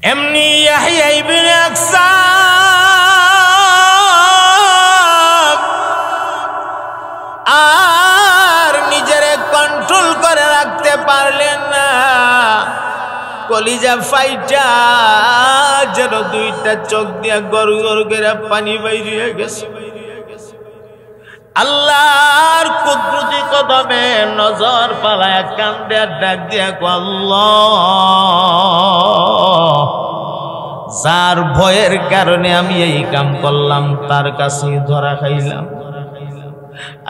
এমনি ইয়াহইয়া ইবনে আকসাম আর নিজেরে কন্ট্রোল করে রাখতে পারলেন না, কলিজা ফাইটা যেন দুইটা চোখ দিয়া গরু গরু করে পানি বাইরে গেছে। আল্লাহর কুদরতি কদমে নজর পালায় কান্দে ডাক দিয়া আল্লাহ, যার ভয়ের কারণে আমি এই কাম করলাম তার কাছে ধরা খাইলাম।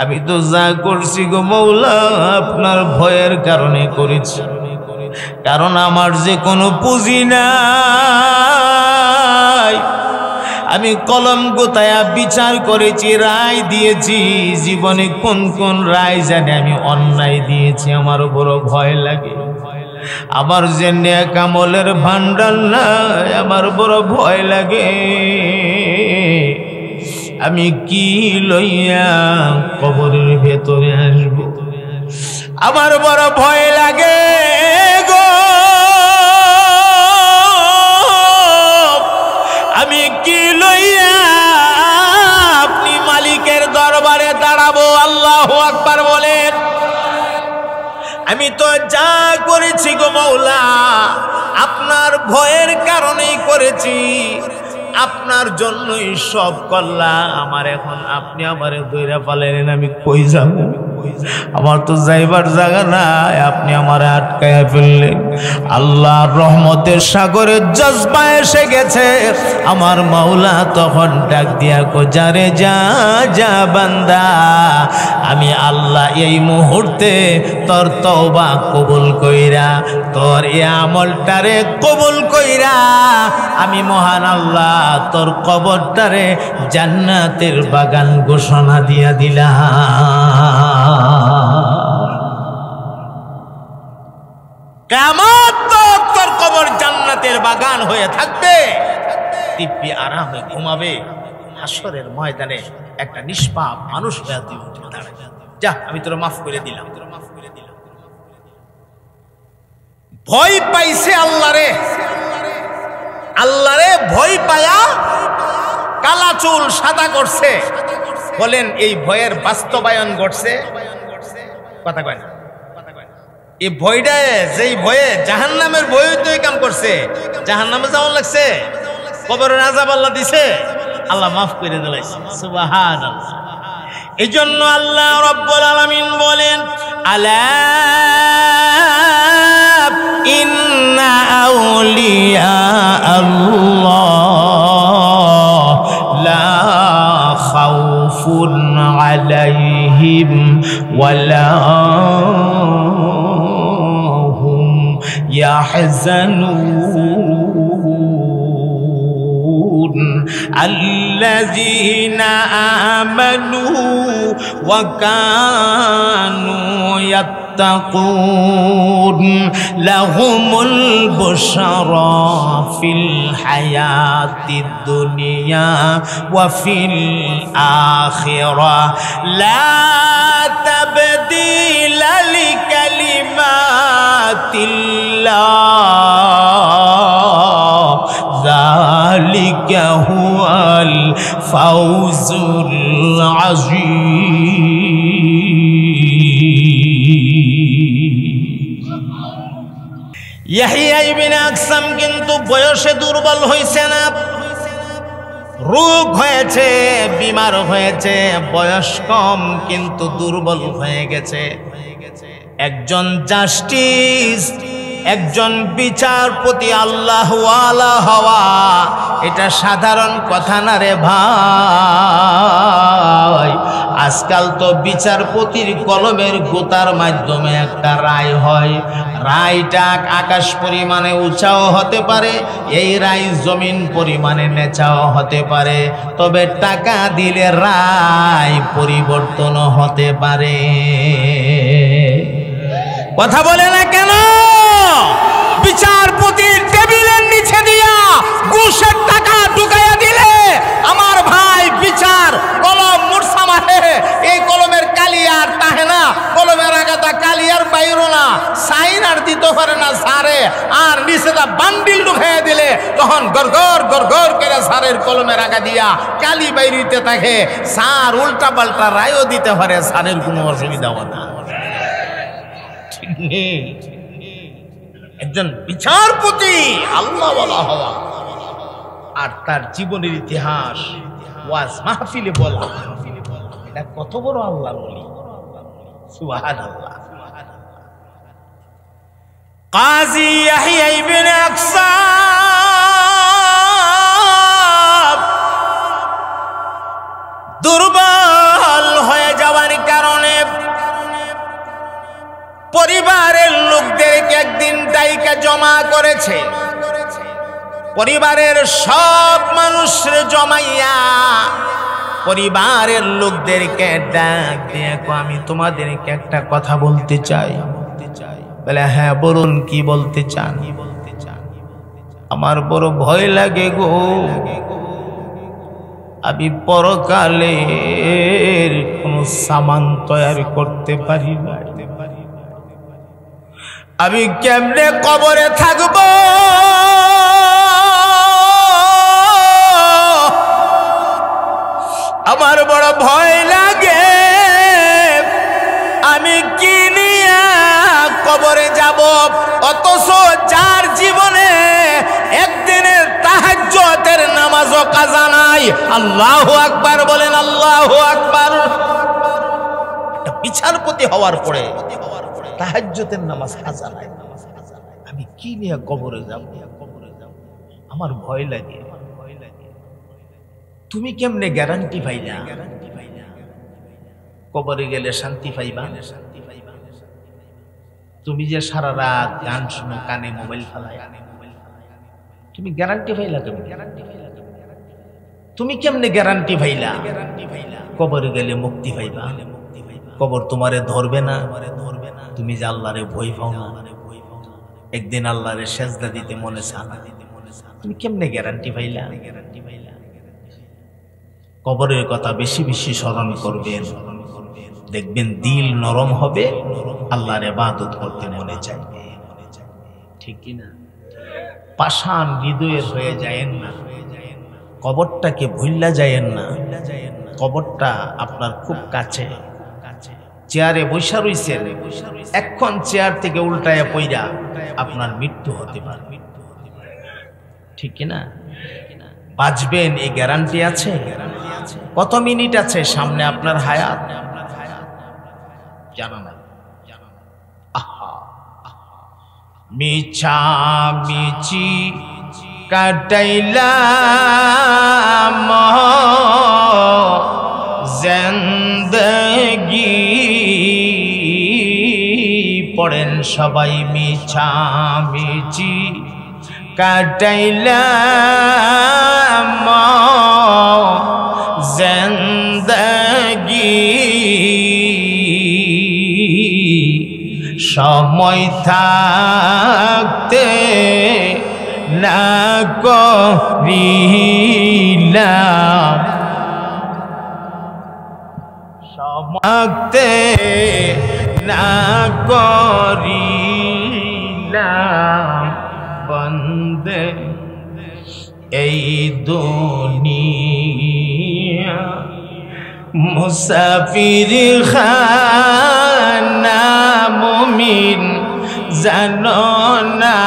আমি তো যা করছি গো মৌলা আপনার ভয়ের কারণে করেছি, কারণ আমার যে কোনো পুঁজি নাই। আমি কলম গোতায়া বিচার করেছি, রায় দিয়েছি, জীবনে কোন কোন রায় জানে আমি অন্যায় দিয়েছি, আমার বড় ভয় লাগে। আমার যে নেক আমলের ভান্ডার নাই, আমার বড় ভয় লাগে। আমি কি লইয়া কবরের ভেতরে আসব, আমার বড় ভয় লাগে গো। আমি কি লইয়া আপনি মালিকের দরবারে দাঁড়াবো? আল্লাহু আকবার বলেন। আমি তো যা করেছি গো মৌলা আপনার ভয়ের কারণেই করেছি, আপনার জন্যই সব করলাম। আমার এখন আপনি আমারে দইরা পালেন, আমি কই যাব? আমার তো যাইবার জায়গা নাই, আপনি আমারে আটকায়া ফেললেন। আল্লাহর রহমতের সাগরের জজবা এসে গেছে। আমার মাওলা তখন ডাক দিয়া কো, যারে যা যা বান্দা, আমি আল্লাহ এই মুহূর্তে তোর তওবা কবুল কইরা, তোর এই আমলটারে কবুল কইরা আমি মহান আল্লাহ তোর কবরটারে জান্নাতের বাগান ঘোষণা দিয়া দিলাম। কিয়ামত তক তোর কবর জান্নাতের বাগান হয়ে থাকবে, দিব্যি আরামে ঘুমাবে। হাসরের ময়দানে একটা নিষ্পাপ মানুষ হয়ে তুই উঠে দাঁড়াবে, যা আমি তোর মাফ করে দিলাম। ভয় পাইছে আল্লাহরে, আল্লাহরে ভয় পায়া কালা চুল সাদা করছে। বলেন এই ভয়ের বাস্তবায়ন ঘটছে? কথা কয় না। এই ভয়টা, যেই ভয়ে জাহান্নামের ভয়ে তো এই কাম করছে, জাহান্নামে যাওয়ার লাগছে, কবরের আযাব আল্লাহ দিছে, আল্লাহ মাফ করে দিলাইছে। সুবহানাল্লাহ। এইজন্য আল্লাহ রাব্বুল আলামিন বলেন, আলা ইন্না আউলিয়া আল্লাহ লা খাউফুন আলাইহিম ওয়ালা হুম ইয়াহজানুন আল্লাযীনা আমানু ওয়া কানু يتقون لهم البشرى في الحياة الدنيا وفي الآخرة لا تبديل لكلمات الله ذلك هو الفوز العظيم। ইয়াহইয়া ইবনে আকসাম কিন্তু বয়সে দুর্বল হয়েছে না, রোগ হয়েছে, বিমার হয়েছে, বয়স কম কিন্তু দুর্বল হয়ে গেছে। একজন জাস্টিস, একজন বিচারপতি আল্লাহ ওয়ালা হওয়া এটা সাধারণ কথা না রে ভাই। আজকাল তো বিচারপতির কলমের গোতার মাধ্যমে একটা রায় হয়, রায়টা আকাশ পরিমাণে উঁচাও হতে পারে, এই রায় জমিন পরিমাণে নেচাও হতে পারে, তবে টাকা দিলে রায় পরিবর্তনও হতে পারে। কথা বলে না কেন? বিচারপতির টেবিলের নিচে দিয়া ঘুষের টাকা ঢুকাইয়া দিলে আমার ভাই বিচার কলম মুরসা মারে, এই কলমের কালি আর তাহে না, কলমের আগাতা কালি আর বাইরো না, সাইন আর দিতে পারে না সারে, আর নিচে তা বান্ডিল ঢুকাইয়া দিলে তখন গড়গড় গড়গড় করে স্যারের কলমে রাখা দিয়া কালি বাইরিতে থাকে, স্যার উল্টা পাল্টা রায়ও দিতে পারে, স্যারের কোনো অসুবিধা হয় না। ঠিক নেই? একজন বিচারপতি আল্লাহ বলা হওয়া আর তার জীবনের ইতিহাস ওয়াজ মাহফিলে বলা, এটা কত বড় আল্লাহর ওলি। সুবহানাল্লাহ। কাজী ইয়াহইয়া ইবনে আকসাব দুর্বল হয়ে যাওয়ার কারণে পরিবারের লোকদেরকে একদিন ডাইকা জমা করেছে। পরিবারের সব মানুষের জমাইয়া পরিবারের লোকদেরকে ডাক দিয়ে, আমি তোমাদেরকে একটা কথা বলতে চাই। বলে, হ্যাঁ বলুন, কি বলতে চান? আমার বড় ভয় লাগে গো, আমি পরকালের কোন সামান তৈরি করতে পারি না। আমি কেমনে কবরে থাকব? আমার বড় ভয় লাগে। আমি কি নিয়ে কবরে যাব? অথচ যার জীবনে একদিনের তাহাজ্জুদের নামাজও কাজা নাই। আল্লাহু আকবার বলেন, আল্লাহু আকবার। বিচারপতি হওয়ার পরে তাহাজ্জুদের নামাজ কাজা নাই, আমি কি নিয়ে কবরে যাব? আমার ভয় লাগে। তুমি কেমনে গ্যারান্টি পাইলা কবরে গেলে শান্তি পাইবা? তুমি যে সারা রাত গান শুনো, কানে মোবাইল ফেলায়, তুমি গ্যারান্টি পাইলা? তুমি কেমনে গ্যারান্টি পাইলা কবরে গেলে মুক্তি পাইবা? কবর তোমারে ধরবে না? তুমি যে আল্লাহরে ভয় পাও না, একদিন আল্লাহরে সেজদা দিতে মনে চায় না, তুমি কেমনে গ্যারান্টি পাইলা? কবরের কথা বেশি বেশি স্মরণ করবেন, দেখবেন দিল নরম হবে, আল্লাহর ইবাদত করতে মনে চাইবে। ঠিক কিনা? পাষাণ হৃদয়ের হয়ে যায়েন না, কবরটাকে ভুললা যায়েন না। কবরটা আপনার খুব কাছে। চেয়ারে বৈশা রইছেন, এখন চেয়ার থেকে উল্টায় পইরা আপনার মৃত্যু হতে পারে। ঠিক কিনা? বাঁচবেন এই গ্যারান্টি আছে? কত মিনিট আছে সামনে আপনার হায়াত জানা নাই। আহা, মিছা মিছি কাটাইলাম জিন্দেগি। পড়েন সবাই, মিছা মিছি কাটাইলাম জিন্দেগি। সময় থাকতে না করিলাম, থাকতে না করিলাম বন্দে এই দুনিয়া। মুসাফির খানা মুমিন জানো না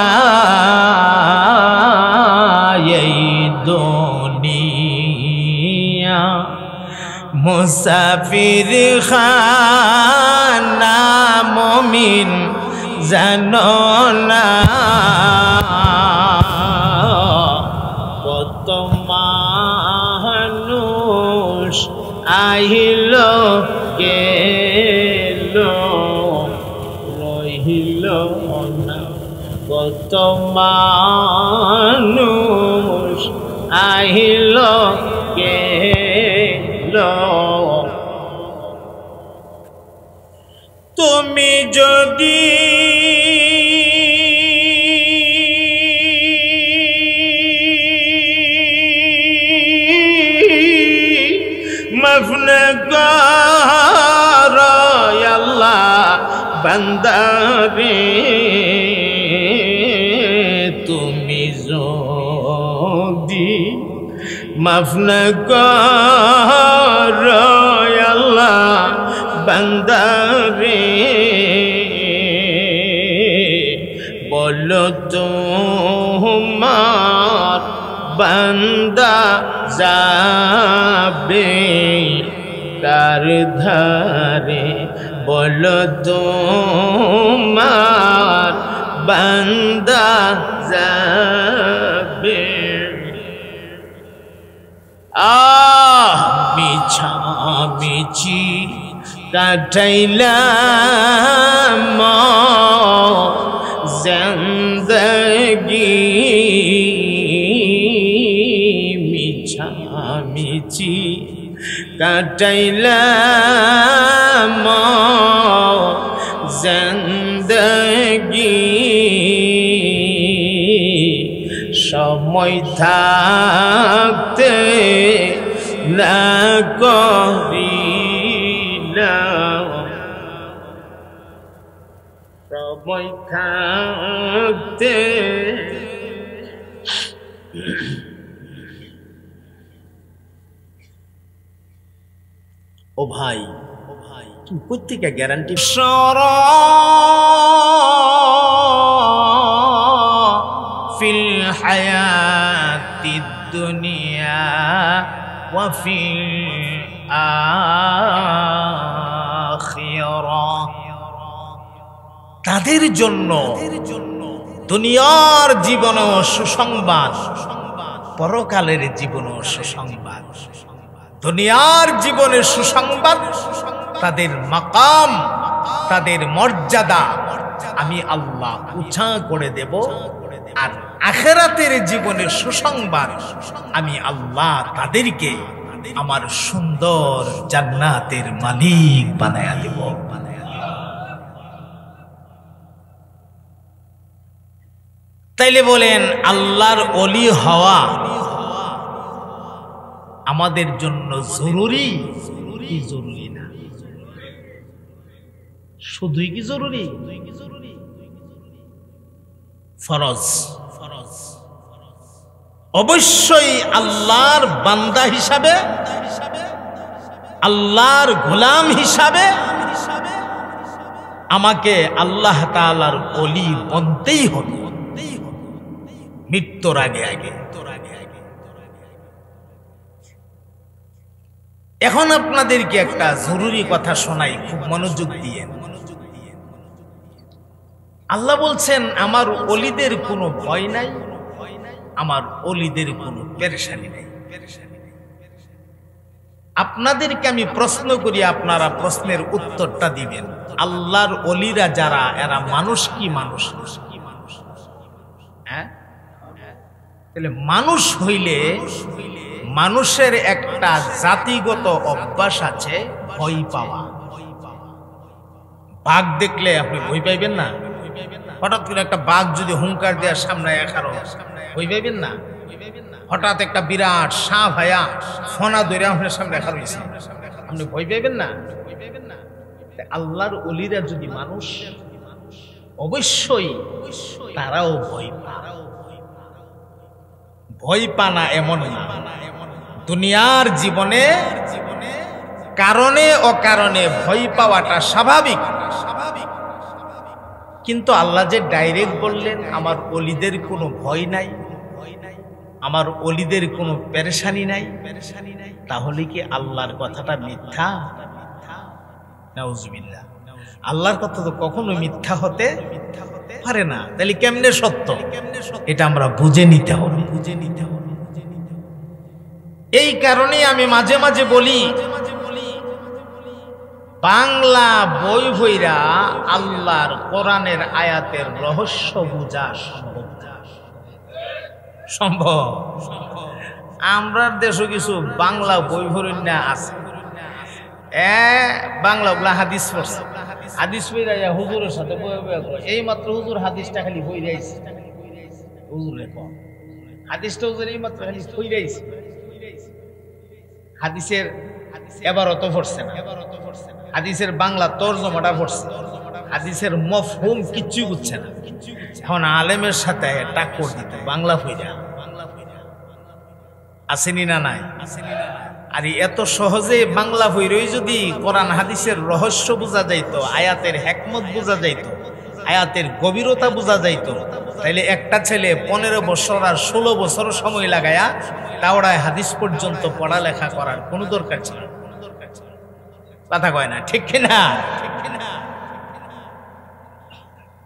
এই দুনিয়া। মুসাফির খানা মুমিন জানো না কত মানুষ আহিল গেল রহিল না। কত মানুষ আহিল গেল। তুমি যদি মাফ না করো আল্লাহ বান্দারে, তুমি যদি যদি মাফ না করো আল্লাহ বান্দারে, বলো তোমার বান্দা যাবে কার ধারে, বলো তোমার বান্দা যাবে। মিছি কাটাইলাম জিন্দগি, মিছি কাটাইলাম জিন্দগি, সময় থাকতে না করিলাম, সময় থাকতে। ও ভাই তুমি কোত্থেকে গ্যারান্টি? ফিল হায়াতিদ দুনিয়া ওয়া ফিল আখিরাহ, তাদের জন্য দুনিয়ার জীবনও সুসংবাদ, পরকালের জীবনও সুসংবাদ। দুনিয়ার জীবনের সুসংবাদ, তাদের মাকাম, তাদের মর্যাদা আমি আল্লাহ উঁচা করে দেব, আর আখিরাতের জীবনের সুসংবাদ আমি আল্লাহ তাদেরকে আমার সুন্দর জান্নাতের মালিক বানায়া দেব। তাইলে বলেন আল্লাহর ওলি হওয়া আমাদের জন্য জরুরি কি জরুরি না? শুধুই কি জরুরি? ফরজ। অবশ্যই আল্লাহর বান্দা হিসাবে, আল্লাহর গোলাম হিসাবে আমাকে আল্লাহ তাআলার ওলি বনতেই হবে মৃত্যুর আগে আগে। এখন আপনাদেরকে একটা জরুরি কথা শোনাই, খুব মনোযোগ দিয়ে। আল্লাহ বলছেন আমার ওলিদের কোনো ভয় নাই, আমার ওলিদের কোনো পেরেশানি নাই। আপনাদেরকে আমি প্রশ্ন করি, আপনারা প্রশ্নের উত্তরটা দিবেন। আল্লাহর ওলিরা যারা, এরা মানুষ কি মানুষ? হ্যাঁ, তাহলে মানুষ হইলে মানুষের একটা জাতিগত অভ্যাস আছে ভয় পাওয়া। বাঘ দেখলে আপনি ভয় পাইবেন না? হঠাৎ করে একটা বাঘ যদি হুঙ্কার দেওয়ার সামনে একারো ভয় পাইবেন না? হঠাৎ একটা বিরাট সাপ ভাইয়া ফনা ধরে আপনার সামনে একা রয়েছে, আপনি ভয় পাইবেন না? আল্লাহর ওলিরা যদি মানুষ, অবশ্যই তারাও ভয় পায়। ভয় পানা এমন না, দুনিয়ার জীবনে কারণে অকারণে ভয় পাওয়াটা স্বাভাবিক। কিন্তু আল্লাহ যে ডাইরেক্ট বললেন আমার ওলিদের কোনো ভয় নাই, আমার ওলিদের কোনো পেরেশানি নাই, তাহলে কি আল্লাহর কথাটা মিথ্যা? নাউজুবিল্লাহ। আল্লাহর কথা তো কখনো মিথ্যা হতে পারে না। তাহলে কেমনে সত্য? এটা আমরা বুঝে নিতে হবে। এই কারণে আমি মাঝে মাঝে বলি, বাংলা বই ভইরা আল্লাহর কোরআনের আয়াতের রহস্য বোঝা সম্ভব? আমরা দেশে কিছু বাংলা বই ভরেন না আছে, বাংলা ওগুলা হাদিস পড়ছে, হাদিস পড়া হুজুরের সাথে এই মাত্র হুজুর হাদিসটা খালি বই যাইছে, হুজুরে হাদিসটা হুজুর এই মাত্র খালি বই যাইছে, হাদিসের এবার অত পড়ছে না, হাদিসের বাংলা তরজমাটা পড়ছে, হাদিসের মফহুম কিচ্ছু বুঝছে না। এখন আলেমের সাথে টাক্কর দিতে বাংলা হইয়া আসেনি না নাই? আর এত সহজে বাংলা বইরই যদি কোরআন হাদিসের রহস্য বোঝা যাইতো, আয়াতের হেকমত বোঝা যাইতো, আয়াতের গভীরতা বোঝা যাইতো, তাইলে একটা ছেলে 15 বছর আর 16 বছর সময় লাগায়া তাওরায় হাদিস পর্যন্ত পড়ালেখা করার কোনো দরকার ছিল না। কথা কয় না, ঠিক কিনা?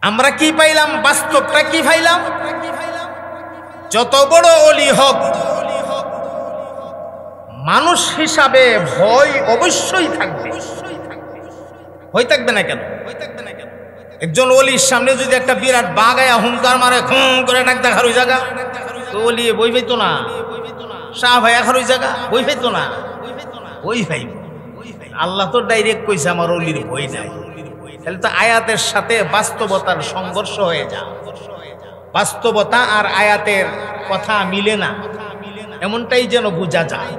আমরা কি পাইলাম? বাস্তবটা কি পাইলাম? যত বড় ওলি হোক, মানুষ হিসাবে ভয় অবশ্যই থাকবে। ভয় থাকবে না কেন? একজন ওলির সামনে যদি একটা বিরাট বাঘ আয়া হুঙ্কার মারে, খুম করে ডাক দেখার ওই জায়গা, তো ওলি বই পাইতো না। শাহ ভাই এখন ওই জায়গা বই পাইতো না, বই পাইব। আল্লাহ তো ডাইরেক্ট কইছে আমার ওলির ভয় নাই। তাহলে তো আয়াতের সাথে বাস্তবতার সংঘর্ষ হয়ে যায়, বাস্তবতা আর আয়াতের কথা মিলে না, এমনটাই যেন বোঝা যায়।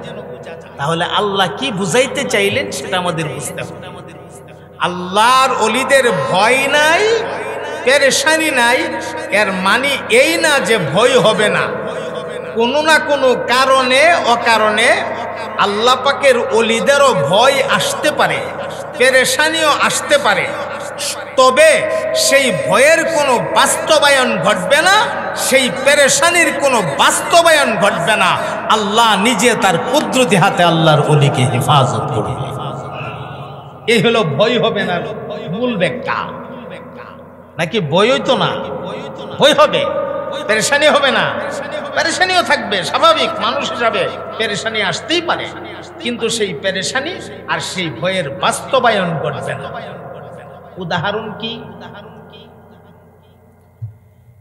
তাহলে আল্লাহ কি বুঝাইতে চাইলেন সেটা আমাদের বুঝতে হবে। আল্লাহর ওলিদের ভয় নাই, পেরেশানি নাই, এর মানে এই না যে ভয় হবে না। কোনো না কোনো কারণে অকারণে আল্লাহ পাকের ওলিদেরও ভয় আসতে পারে, পেরেশানিও আসতে পারে, তবে সেই ভয়ের কোনো বাস্তবায়ন ঘটবে না, সেই পেরেশানির কোনো বাস্তবায়ন ঘটবে না। আল্লাহ নিজে তার কুদরতি হাতে আল্লাহর ওলিকে হেফাজত করবে। এই হলো ভয় হবে না মূল ব্যাখ্যা। নাকি ভয় হইতো না? ভয় হবে, পেরেশানি হবে না? পেরেশানিও থাকবে, স্বাভাবিক মানুষ হিসাবে পেরেশানি আসতেই পারে, কিন্তু সেই পেরেশানি আর সেই ভয়ের বাস্তবায়ন ঘটবে না। উদাহরণ কি?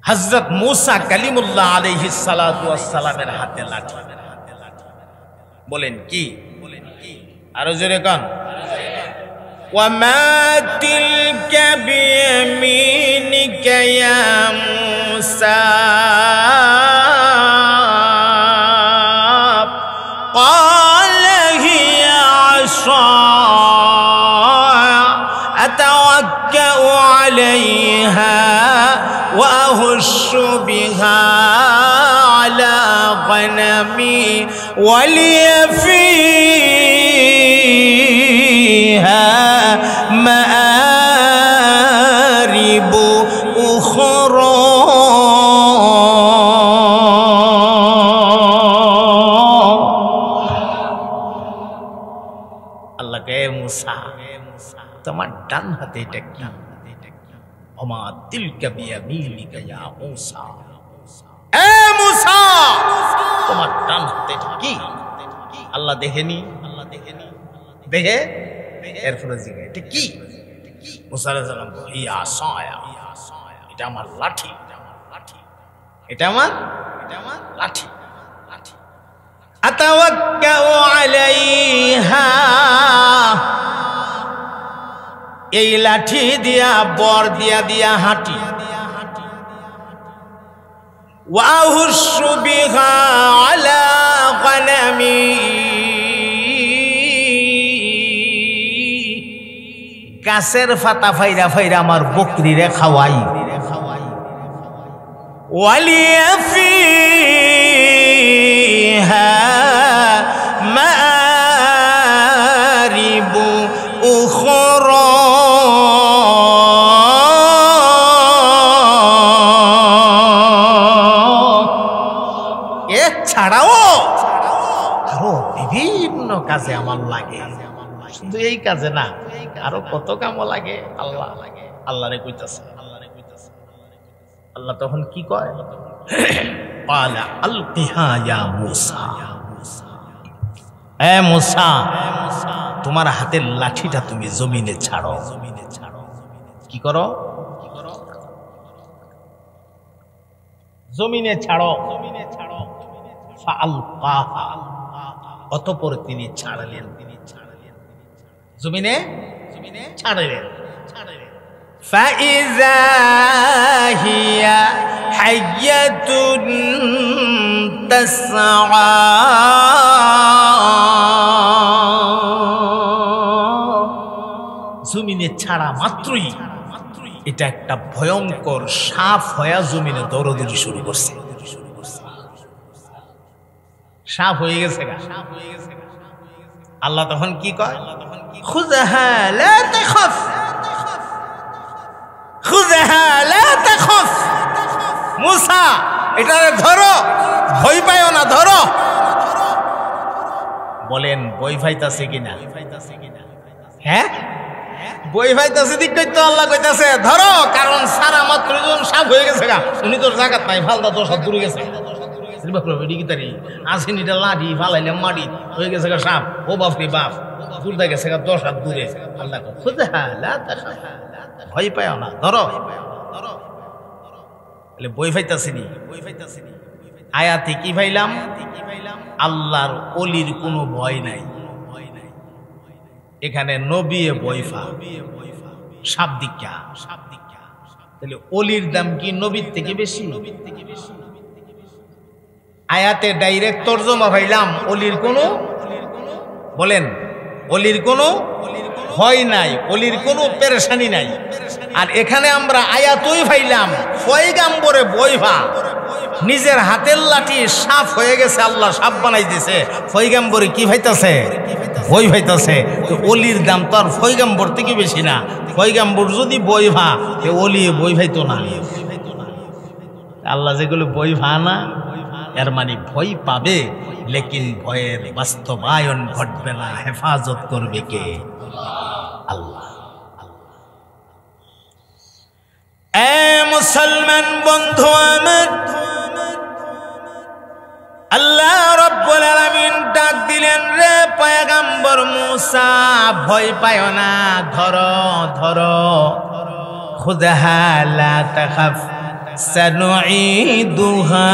হযরত মূসা কালিমুল্লাহ আলাইহিস সালাতু ওয়াস সালামের হাতে লাঠি। বলেন কি? আরো জোরে কান। ওয়ামা তিলকা বিয়ামিনিকা ইয়া মূসা قال هي عصاي أتوكأ عليها وأهش بها على غنمي ولي فيها مآرب أخرى তোমার ডান হাতে এটা কি? ওমা তিলকা বিয়ামিনিকা ইয়া মূসা, এ মূসা তোমার ডান হাতে এটা কি? আল্লাহ দেখেনি? দেখে এরপরে জিজ্ঞাসা এটা কি? মূসা আলাইহিস সালাম বলে ইয়া আসায়া, এটা আমার লাঠি, এটা আমার লাঠি। আতাওয়াক্কাউ আলাইহা, এই লাঠি দিয়া বর দিয়া দিয়া হাঁটি। ওয়াহুশু বিহা আলা গনামি, গাছের পাতা ফাইরা ফাইরা আমার বকরিরে খাওয়াই। ওয়ালিয়া ফিহা মাআরিবু উখরা, ছাড়াও আরো বিভিন্ন কাজে আমার লাগে। শুধু এই কাজে না, আরো কত কামও লাগে। আল্লাহরে কইতাছে। আল্লাহ তখন কি কয়? ক্বালা আলকিহা ইয়া মূসা, এ মূসা তোমার হাতের লাঠিটা তুমি জমিনে ছাড়ো। কি করো? জমিনে ছাড়ো। ফাআলকাহা, অতঃপর তিনি ছাড়লেন, জমিনে ছাড়লেন। ফাইযা হিয়া হাইয়াতুন তাসআ, জমিনে ছাড়া মাত্রই এটা একটা ভয়ঙ্কর সাপ হয়ে জমিনে দৌড়াদৌড়ি শুরু করছে। সাপ হয়ে গেছে গা। আল্লাহ তখন কি কয়, খুযহা লা তাখাফ, খুযহা লা তাখাফ, মূসা এটারে ধরো, ভয় পাইও না, ধরো। বলেন বই পাইতাছে কিনা? হ্যাঁ, বই পাইতাছে। দিক তো আল্লাহ কইতাছে ধরো, কারণ সারা মাত্র সাপ হয়ে গেছে গা, উনি তোর জায়গা নাই, ফালদা 10 হাত দূরে গেছে। আসেনিটা লাঠি ফালাইলে মাটি হয়ে গেছে গা সাপ। ও বাপ রে বাপ, দূরে গেছে গা 10 হাত দূরে। আল্লাহ ভয় পাইও না, ধরো। বই পাইতাছিনি, আয়াতে কি পাইলাম? আল্লাহর ওলির কোনো ভয় নাই। এখানে নবী ভয় পা, সাপ দীক্ষা। তাহলে ওলির দাম কি নবীর থেকে বেশি? আয়াতে ডাইরেক্ট তরজমা পাইলাম ওলির কোনো, বলেন ওলির কোনো ভয় নাই, ওলির কোনো পেরেশানি নাই। আর এখানে আমরা আয়াতই পাইলাম পয়গাম্বরে ভয় পা, নিজের হাতের লাঠি সাপ হয়ে গেছে, আল্লাহ সাপ বানাই দিছে, পয়গাম্বরে কি ভাইতাছে? ভয় ভাইতাছে। তো ওলির দাম তো আর পয়গাম্বর থেকে বেশি না। পয়গাম্বর যদি বই ভা, ওলি বই ভাইতো না। আল্লাহ যেগুলো বই ভা না, এর মানে ভয় পাবে, লেকিন ভয়ের বাস্তবায়ন ঘটবে না। হেফাজত করবে কে? আল্লাহ। এ মুসলমান বন্ধু আমার, আল্লাহ রাব্বুল আলামিন ডাক দিলেন, রে পয়গম্বর মূসা ভয় পায় না, ধরো ধরো। খুযহা লা তাখাফ সানুঈদুহা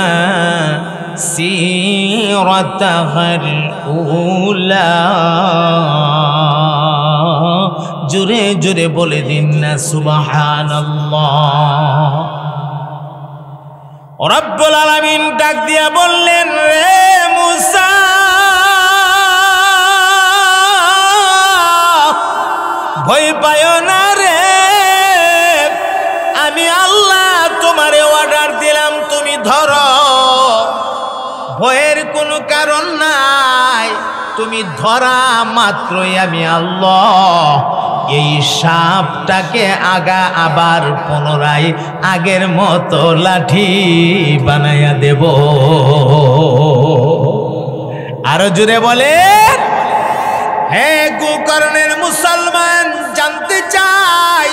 সিরাতাহাল উলা। জোরে জোরে বলে দিন না সুবহানাল্লাহ। রব্বুল আলামিন ডাক দিয়া বললেন, রে মূসা ভয় পায় না রে, আমি আল্লাহ তোমারে অর্ডার দিলাম, তুমি ধরো। ভয়ের কোনো কারণ নাই, তুমি ধরা মাত্রই আমি আল্লাহ এই সাপটাকে আবার পুনরায় আগের মতো লাঠি বানাইয়া দেব। আরো জোরে বলে, হে গোকর্ণের মুসলমান, জানতে চাই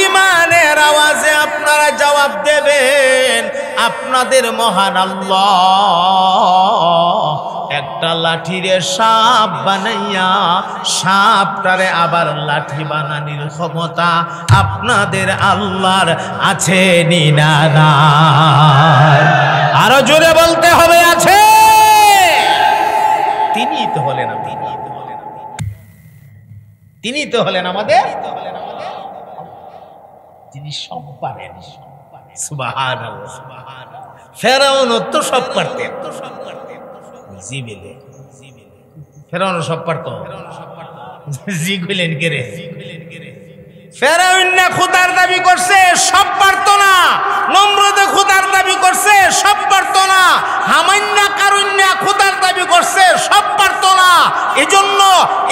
ইমানের আওয়াজে আপনারা জবাব দেবেন। আপনাদের মহান আল্লাহ একটা লাঠিরে সাপ বানাইয়া সাপটারে আবার লাঠি বানানোর ক্ষমতা আপনাদের আল্লাহর আছে নি না? আরো জোরে বলতে হবে, আছে। তিনি তো হলেন, তিনি তো হলেন আমাদের, তিনি সব পারেন। সুবহানাল্লাহ। ফেরাউন তো সব পারতেন, ফেরাউন সব পারত, জি কইলেন কে রে? ফেরাউন না খোদার দাবি করছে, সব পারত না। নমরুদে খোদার দাবি করছে, সব পারত না। হামান্না কারুন্না খোদার দাবি করছে, সব পারত না। এজন্য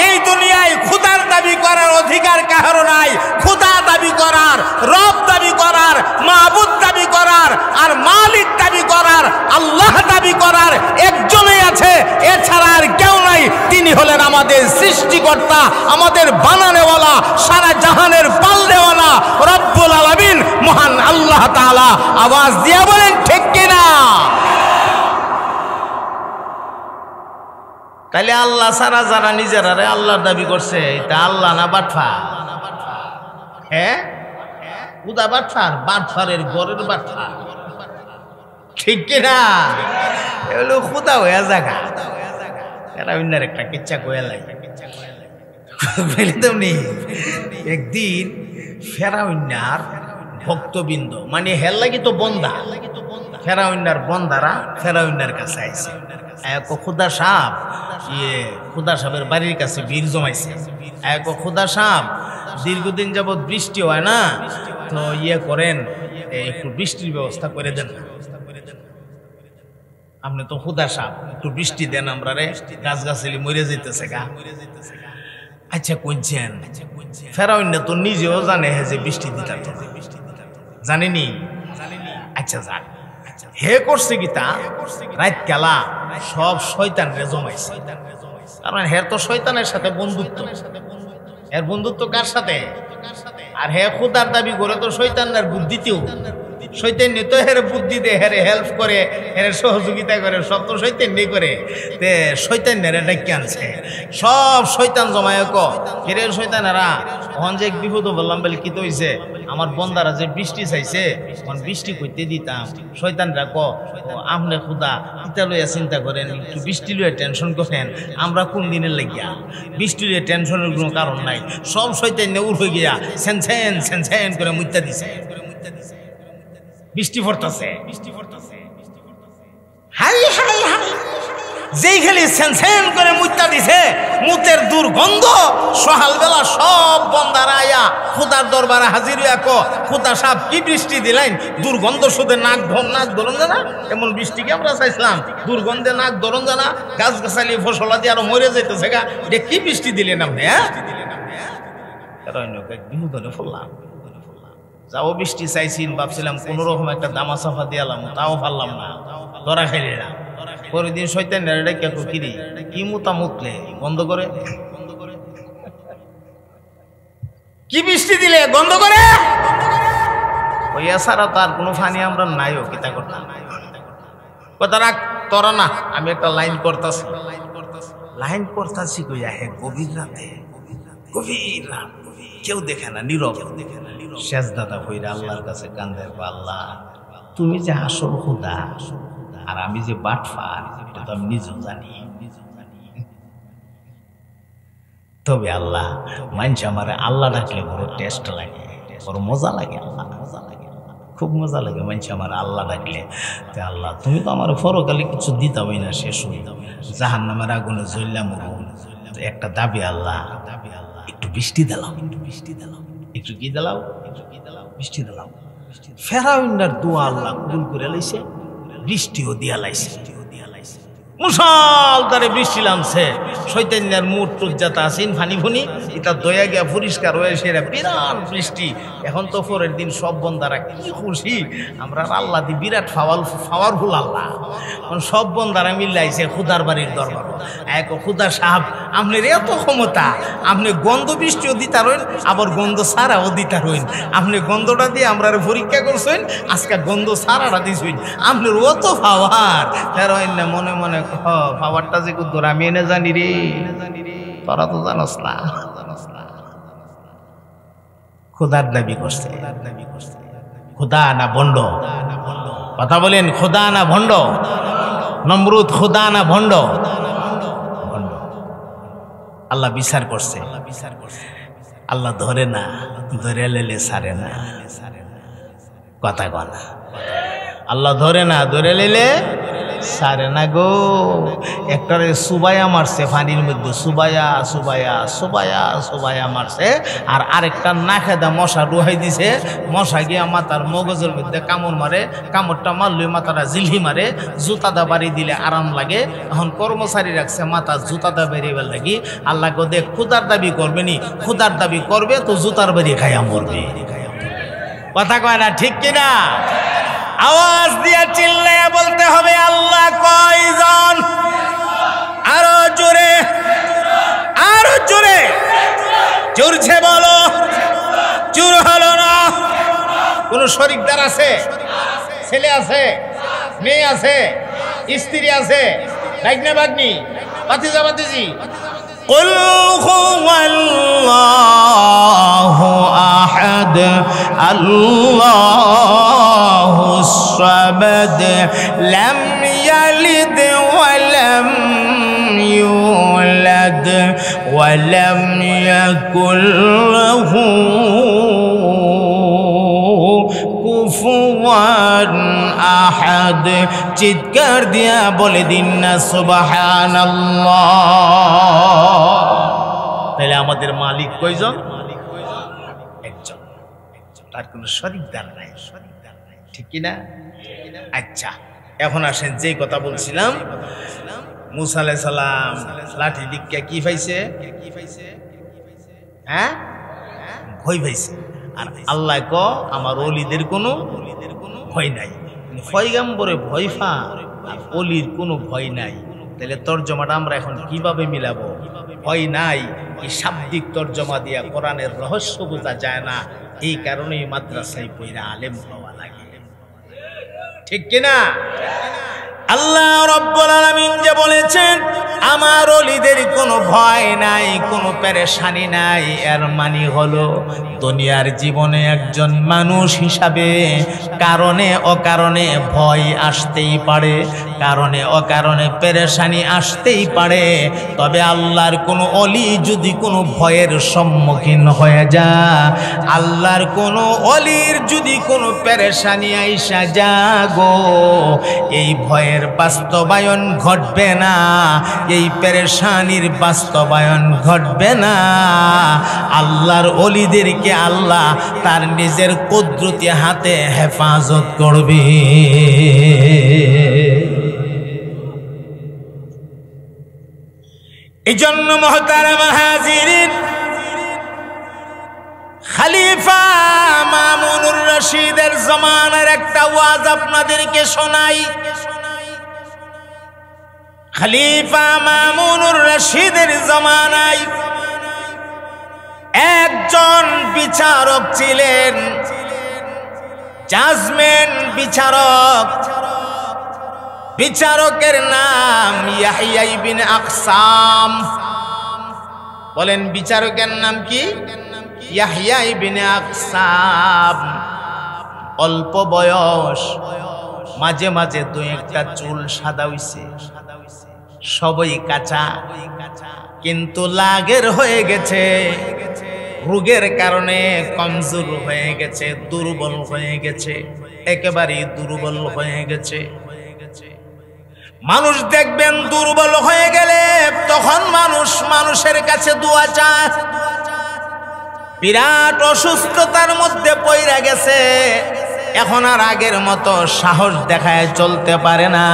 এই দুনিয়ায় খোদার দাবি করার অধিকার কারো নাই। খোদা দাবি করার, রব দাবি করার, মাবুদ দাবি করার, আর মালিক দাবি করার, আল্লাহ দাবি করার একজনই আছে, এছাড়া আর কেউ নাই। তিনি হলেন আমাদের সৃষ্টিকর্তা, আমাদের বানানেওয়ালা, সারা জাহানের পালনেওয়ালা রব্বুল আলামিন মহান আল্লাহ তাআলা। আওয়াজ দিয়া বলেন ঠিক কিনা? তাইলে আল্লাহ সারা যারা নিজেরা আল্লাহর দাবি করছে, এটা আল্লাহ না বাটফা? হ্যাঁ, উদা বাটফার, বাটফারের ঘরের বাটফার, ঠিক কিনা? এগুলো খুদা হয়ে জায়গা, এরা অন্যের একটা কিচ্ছা কয়ে লাগে। একদিন ফেরাউন্নার ভক্তবৃন্দ, মানে হের লাগি তো বন্দা, ফেরাউন্নার বন্দারা ফেরাউন্নার কাছে আইছে। এক খুদা সাপ, খুদা সাহেবের বাড়ির কাছে ভিড় জমাইছে। এক খুদা সাপ, দীর্ঘদিন যাবৎ বৃষ্টি হয় না, তো করেন একটু বৃষ্টির ব্যবস্থা করে দেন। আপনি তো হুদা সাপ, একটু বৃষ্টি দেন আমরা রে, গাছ গাছালি মরে যেতেছে গা। আচ্ছা কইছেন ফেরাউন তো নিজেও জানে যে বৃষ্টি দিতাম, জানেনি? আচ্ছা যাক, হে করছে কি তা রাত কেলা সব শয়তান রে জমাইছে, কারণ হের তো শয়তানের সাথে বন্ধুত্ব। এর বন্ধুত্ব কার সাথে? আর হে খুদার দাবি করে তো শয়তানের বুদ্ধিতেও, শৈতান তো হের বুদ্ধি দে, হেরে হেল্প করে, হেরে সহযোগিতা করে, সব তো শৈতান নেই করে। তে শৈতান নেরে ডাকি আনছে, সব শৈতান জমায় ক হেরে শৈতানেরা তখন যে এক বিপদ বললাম বলে কি তো হইছে, আমার বন্দারা যে বৃষ্টি চাইছে তখন বৃষ্টি করতে দিতাম। শৈতানরা ক আপনি খুদা ইটা লইয়া চিন্তা করেন, একটু বৃষ্টি লইয়া টেনশন করেন, আমরা কোন দিনের লাগিয়া বৃষ্টি লইয়া টেনশনের কোনো কারণ নাই। সব শৈতান নে উড় হয়ে গিয়া সেনসেন সেনসেন করে মুইতা দিছে, বৃষ্টি পড়তেছে। হাই হাই হাই, যেই খালি সেনসেন করে মুইতা দিছে, মুতের দুর্গন্ধ সকালবেলা সব বন্দারা আয়া খুদার দরবারে হাজির হইয়া ক খুদা সাহেব কি বৃষ্টি দিলেন, দুর্গন্ধ শুধু নাক ধরন জানা, এমন বৃষ্টি কি আমরা চাইছিলাম? দুর্গন্ধে নাক ধরন জানা, গাছ গাছালি ফসলা দিয়ে আরো মরে যেতেছে গা, এটা কি বৃষ্টি দিলেন আপনি? হ্যাঁ বিনোদনে ফেললাম, যাও বৃষ্টি চাইছিন, ভাবছিলাম কোন রকম একটা দামা সাফা দিয়ালাম, তাও পারলাম না, ধরা খাইলাম। পরের দিন শয়তান কিরি কি মুতা মুতলে বন্ধ করে, কি বৃষ্টি দিলে বন্ধ করে, ওই সারা তার কোনো ফানি আমরা নাইও কিতা করতাম। কথা রাখ তোরা না, আমি একটা লাইন করতাছি কইয়া হে গভীর রাতে, গভীর রাত, কেউ দেখে না, নীরব সেজদাতা হইরা আল্লাহর কাছে কান্দের, আল্লাহ তুমি যে আসল খুদা আর আমি যে বাটফার এটা তো আমি নিজেও জানি, তবে আল্লাহ মানুষ আমার আল্লাহ ডাকলে বড় টেস্ট লাগে, বড় মজা লাগে, আল্লাহ মজা লাগে, খুব মজা লাগে মানুষ আমার আল্লাহ ডাকলে। তো আল্লাহ তুমি তো আমার পরকালে কিছু দিতামই না, শেষ হয়ে জাহান্নামের আগুনে জ্বললাম, একটা দাবি আল্লাহ একটু বৃষ্টি দিলাম, একটু কি দিলাম, বৃষ্টি দিলাম। ফেরাউনের দোয়া আল্লাহ কবুল করে লাইছে, বৃষ্টিও দিয়া লাইছে, মুসলধারে বৃষ্টি নামছে। শৈতান্যার মুঠ টুজাতা আসিন ফানি ফুনি, এটা দয়া গিয়া পরিষ্কার হয়ে সেরা বিরাট বৃষ্টি। এখন তো পরের দিন সব বন্দারা কি খুশি, আমরা আল্লাহ দি বিরাট পাওয়ারফুল আল্লাহ। সব বন্দারা মিলাইছে খুদার বাড়ির দরবার, এক খুদা সাহেব আপনার এত ক্ষমতা, আপনি গন্ধ বৃষ্টিও দিতা রইন, আবার গন্ধ সারাও দিতা রইন। আপনি গন্ধটা দিয়ে আমরা পরীক্ষা করছেন, আজকে গন্ধ সারাটা দিছইন, আপনার অত পাওয়ার। ফেরাইন না মনে মনে পাওয়ারটা যে কুদ্দুর আমি এনে জানি রে, তোরা তো জানোস না। খুদার দাবি করছে, খুদা না ভণ্ড? কথা বলেন, খুদা না ভণ্ড? নমরুদ খুদা না ভণ্ড? ভণ্ড। আল্লাহ বিচার করছে, আল্লাহ ধরে না, ধরে লেলে সারে না, কথা কনা আল্লাহ ধরে না, ধরে লেলে সারে না গো। একটারে সুবাইয়া মারছে পানির মধ্যে, সুবাইয়া সুবাইয়া সুবাইয়া সুবাইয়া মারছে, আর আরেকটা না খেদা মশা ডুহাই দিছে, মশা গিয়া মাথার মগজের মধ্যে কামড় মারে, কামড়টা মারলে মাথাটা জিলহি মারে, জুতাদা বাড়ি দিলে আরাম লাগে। এখন কর্মচারী রাখছে মাথা জুতাদা বেরিয়ে লাগি। আল্লাহ গো দেখ খুদার দাবি করবে নি, খুদার দাবি করবে তো জুতার বাড়ি খাইয়া মরবে। কথা কয় না, ঠিক কিনা? আওয়াজ দিয়া চিল্লাইয়া বলতে হবে আল্লাহ কয়জন? আরো জোরে, আরো জোরে, জোরছে বলো। চুর হলো না? কোন শরীকদার আছে? ছেলে আছে, মেয়ে আছে, স্ত্রী আছে, ভাগ্নে ভাগ্নি, ভাতিজা ভাতিজি? قل هو الله أحد الله الصمد لم يلد ولم يولد ولم يكن له কুফুয়ান আহাদ। চিৎকার দিয়া বলে দিন না সুবহানাল্লাহ। তাহলে আমাদের মালিক কয়জন? একজন, তার কোনো শরীকদার নাই, ঠিক কিনা? আচ্ছা এখন আসেন যে কথা বলছিলাম, মুসা আলাইহিস সালাম লাঠি দিক্কা কি পাইছে? হ্যাঁ, ভয় পাইছে। আর আল্লাহ ক আমার ওলিদের কোনো ভয় নাই। পয়গম্বরে ভয় পা আর ওলির কোনো ভয় নাই। তাহলে তর্জমাটা আমরা এখন কিভাবে মিলাবো? ভয় নাই এই শাব্দিক তর্জমা দিয়া কোরআনের রহস্য বোঝা যায় না। এই কারণেই মাদ্রাসায় পড়া আলেম হওয়া লাগে, ঠিক কিনা? আল্লাহ রাব্বুল আলামিন যে বলেছেন আমার ওলিদের কোনো ভয় নাই, কোনো পেরেশানি নাই, এর মানে হলো দুনিয়ার জীবনে একজন মানুষ হিসাবে কারণে অকারণে ভয় আসতেই পারে, কারণে অকারণে পেরেশানি আসতেই পারে। তবে আল্লাহর কোনো ওলি যদি কোনো ভয়ের সম্মুখীন হয়ে যায়, আল্লাহর কোনো ওলির যদি কোনো পেরেশানি আইসা জাগো, এই ভয়ের বাস্তবায়ন ঘটবে না, এই পেরেশানির বাস্তবায়ন ঘটবে না। আল্লাহর ওলিদেরকে আল্লাহ তার নিজের কুদরতি হাতে হেফাজত করবে। এই জন্য মুহতারাম হাজিরিন, খলিফা মামুনুর রশিদের জমানার একটা ওয়াজ আপনাদেরকে শোনাই। খলিফা মামুনুর রশিদের জমানায় একজন বিচারক ছিলেন, জাজমেন্ট বিচারক। বিচারকের নাম ইয়াহইয়া ইবনে আকসাম। বলেন বিচারকের নাম কি? ইয়াহইয়া ইবনে আকসাম। অল্প বয়স, মাঝে মাঝে দুই একটা চুল সাদা হইছে, সবই কাঁচা, কিন্তু লাগের হয়ে গেছে, রোগের কারণে কমজোর হয়ে গেছে, দুর্বল হয়ে গেছে, একেবারে দুর্বল হয়ে গেছে। মানুষ দেখবেন দুর্বল হয়ে গেলে তখন মানুষের কাছে দোয়া চায়। বিরাট অসুস্থতার মধ্যে পড়ে গেছে, এখন আর আগের মতো সাহস দেখায় চলতে পারে না।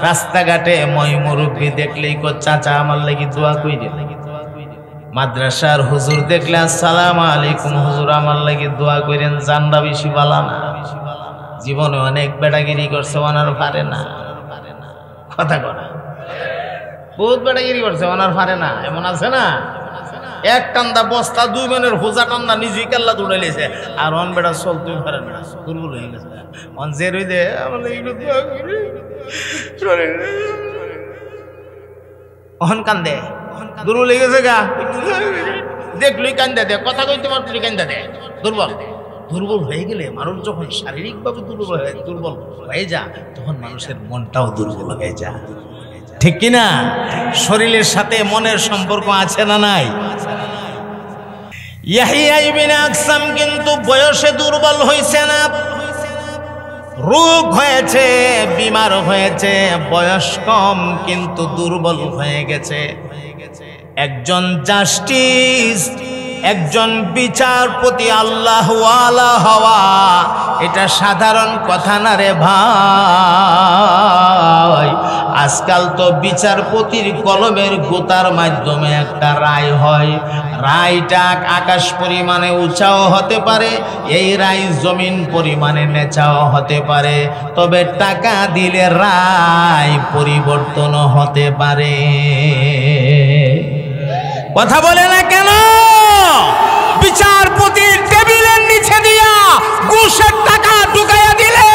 রাস্তাঘাটে মই মুরব্বী দেখলেই কো চাচা আমার লাগি দোয়া কইরেন। মাদ্রাসার হুজুর দেখলে আসসালামু আলাইকুম হুজুর আমার লাগি দোয়া কইরেন। জানরা বেশি বালা না, জীবনে অনেক বেটাগিরি করছে, ওনার পারে না। কথা কনা বহুত বেটাগিরি করছে, ওনার পারে না। এমন আছে না, এক টান্দা বস্তা দুই মনের হোজা টান্দা নিজে কেল্লা দৌড়ে লেছে, আর অন বেটা চলতেই পারে না, দুর্বল হয়ে গেছে। অন যে রই দে আমার লাগি দোয়া কইরে, অহন কান্দে, দুর্বল হয়ে গেছে গা, দেখলই কান্দে দে, কথা কইতে পারলি কান্দে দে। দুর্বল হয়ে গেলে মানুষ যখন শারীরিকভাবে দুর্বল হয়ে যায়, তখন মানুষের মনটাও দুর্বল হয়ে যায়, ঠিক কিনা? শরীরের সাথে মনের সম্পর্ক আছে না নাই? ইয়াহইয়া ইবনে আকসাম কিন্তু বয়সে দুর্বল হইছে না, রোগ হয়েছে, বিমার হয়েছে, বয়স কম কিন্তু দুর্বল হয়ে গেছে। একজন জাস্টিস, একজন বিচারপতি আল্লাহ ওয়ালা হওয়া এটা সাধারণ কথা না রে ভাই। আজকাল তো বিচারপতির কলমের গোতার মাধ্যমে একটা রায় হয়, রায়টা আকাশ পরিমাণে উঁচাও হতে পারে, এই রায় জমিন পরিমাণে নেচাও হতে পারে, তবে টাকা দিলে রায় পরিবর্তন হতে পারে। কথা বলে না কেন? বিচারপতির টেবিলের নিচে দিয়া ঘুষের টাকা ঢুকাইয়া দিলে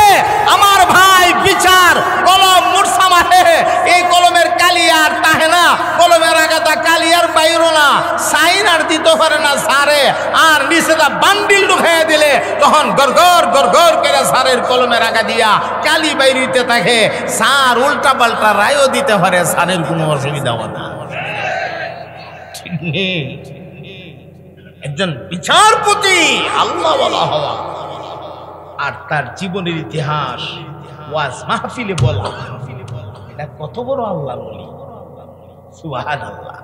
আমার ভাই বিচার কলম মুরসা মারে, এই কলমের কালি আর তাহে না, কলমের আগাতা কালি আর বাইরো না, সাইন আর দিতে পারে না সারে, আর নিচে তা বান্ডিল ঢুকাইয়া দিলে তখন গড়গড় গড়গড় করে সারের কলমের আগা দিয়া কালি বাইরিতে থাকে, সার উল্টা পাল্টা রায়ও দিতে পারে, সারের কোনো অসুবিধা হয় না। ঠিক নেই? একজন বিচারপতি আল্লাহ ওয়ালা হওয়া আর তার জীবনের ইতিহাস ওয়াজ মাহফিলে বলা, এটা কত বড় আল্লাহর ওলি। সুবহানাল্লাহ।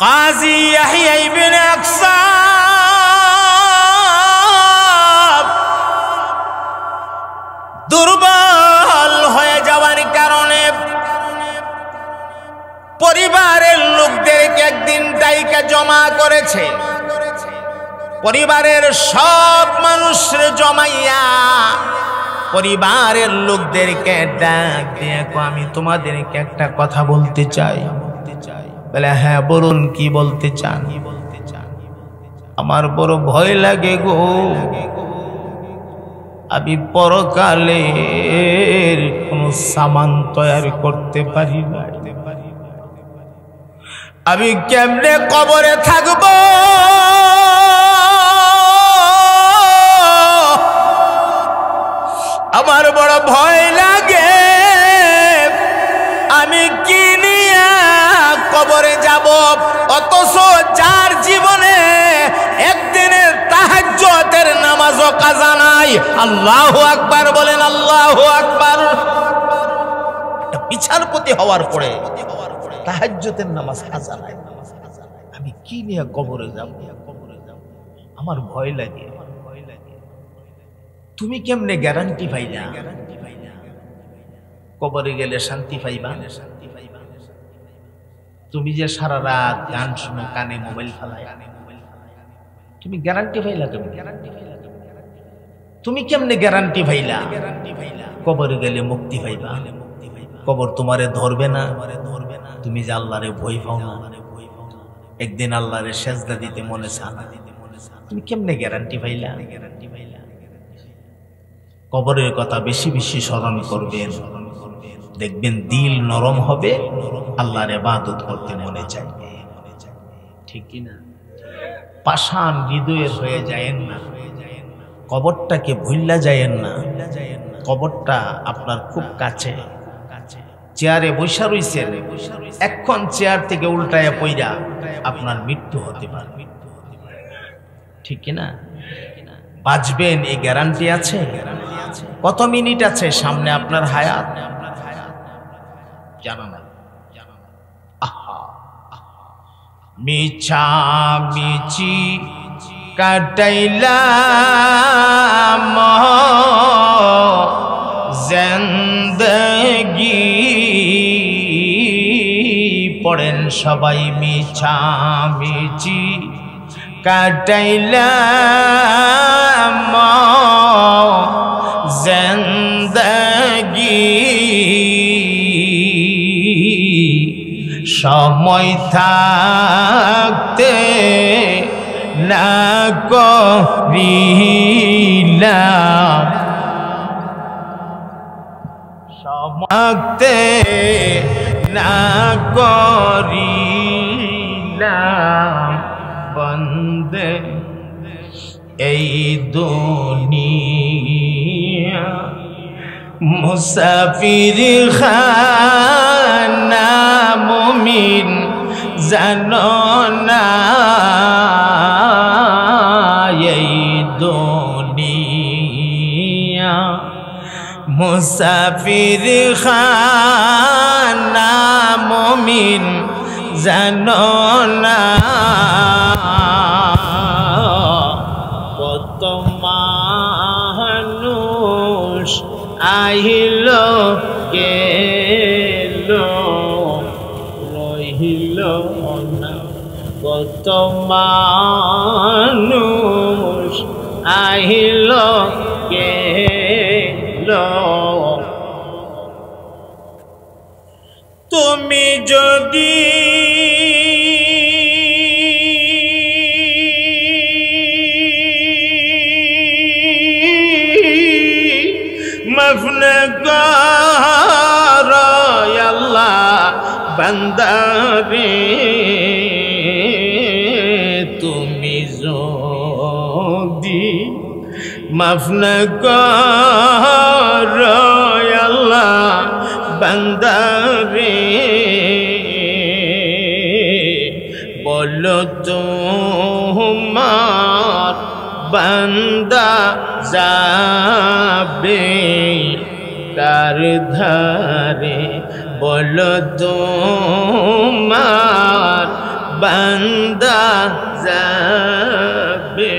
কাজী ইয়াহইয়া ইবনে আকসাম দুর্বল হয়ে যাওয়ার কারণে পরিবারের লোকদেরকে একদিন ডাইকা জমা করেছে। পরিবারের সব মানুষের জমাইয়া পরিবারের লোকদেরকে ডাক দিয়ে আমি তোমাদেরকে একটা কথা বলতে চাই। বলে হ্যাঁ বলুন, কি বলতে চান? আমার বড় ভয় লাগে গো, আমি পরকালের কোন সামান তৈরি করতে পারি না। আমি কেমনে কবরে থাকব? আমার বড় ভয় লাগে। আমি কি নিয়ে কবরে যাব? অথচ যার জীবনে একদিনের তাহাজ্জুদের নামাজও কাজা নাই। আল্লাহু আকবার বলেন, আল্লাহু আকবার। বিচারপতি হওয়ার পরে তাহাজ্জুদের নামাজ কাজা নাই। আমি কি নিয়ে কবরে যাব? আমার ভয় লাগে। তুমি কেমনে গ্যারান্টি পাইলা কবরে গেলে শান্তি পাইবা? তুমি যে সারা রাত গান শুনো, কানে মোবাইল ফেলায়, তুমি গ্যারান্টি পাইলা কেমনে? তুমি কেমনে গ্যারান্টি পাইলা কবরে গেলে মুক্তি পাইবা? কবর তোমারে ধরবে না? তুমি যে আল্লাহরে ভয় পাও না, একদিন আল্লাহরে সেজদা দিতে মনে চায় না, তুমি কেমনে গ্যারান্টি পাইলা? কবরের কথা বেশি বেশি স্মরণ করবেন, দেখবেন দিল নরম হবে, আল্লাহর ইবাদত করতে মনে চাইবে। ঠিক কি না? পাষাণ হৃদয়ের হয়ে যায়েন না, কবরটাকে ভুললা যায়েন না। কবরটা আপনার খুব কাছে। চেয়ারে বৈশা রইছেন, এখন চেয়ার থেকে উল্টায় পইরা আপনার মৃত্যু হতে পারে। ঠিক কি না? বাঁচবেন এই গ্যারান্টি আছে? কত মিনিট আছে সামনে আপনার হায়াত জানা নাই। মিছা মিছি কাটাইলাম জিন্দেগি, পড়েন সবাই মিছা মিছি কাটাইলাম জিন্দেগি, সময় থাকতে না করিলাম, থাকতে না করিলাম বন্দে এই দুনিয়া, মুসাফির খানা মুমিন জানো না এই দুনিয়া, মুসাফির খানা মুমিন জানো না কত মানুষ আহিল গেল রহিল না, কত মানুষ আহিল গেল। তুমি যদি মাফ না করো আল্লাহ বান্দারে, তুমি যদি মাফ না করো আল্লাহ বান্দারে, বলো তোমার বান্দা যাবে কার ধারে, বলো তোমার বান্দা যাবে।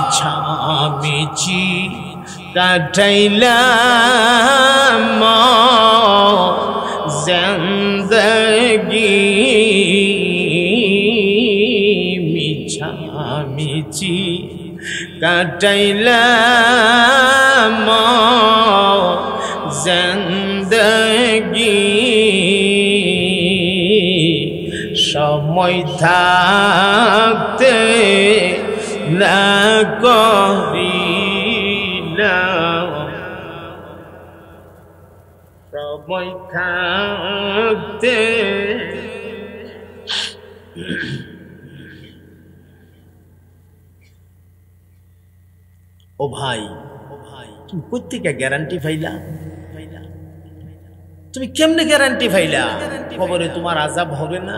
মিছামিছি কাটাইলাম জিন্দগি মিছামিছি কাটাইলাম জিন্দগি সময় থাকতে না করিলাম সময় থাকতে ও ভাই তুমি কোত্থেকে গ্যারান্টি পাইলা তুমি কেমনে গ্যারান্টি পাইলা কবরে তোমার আযাব হবে না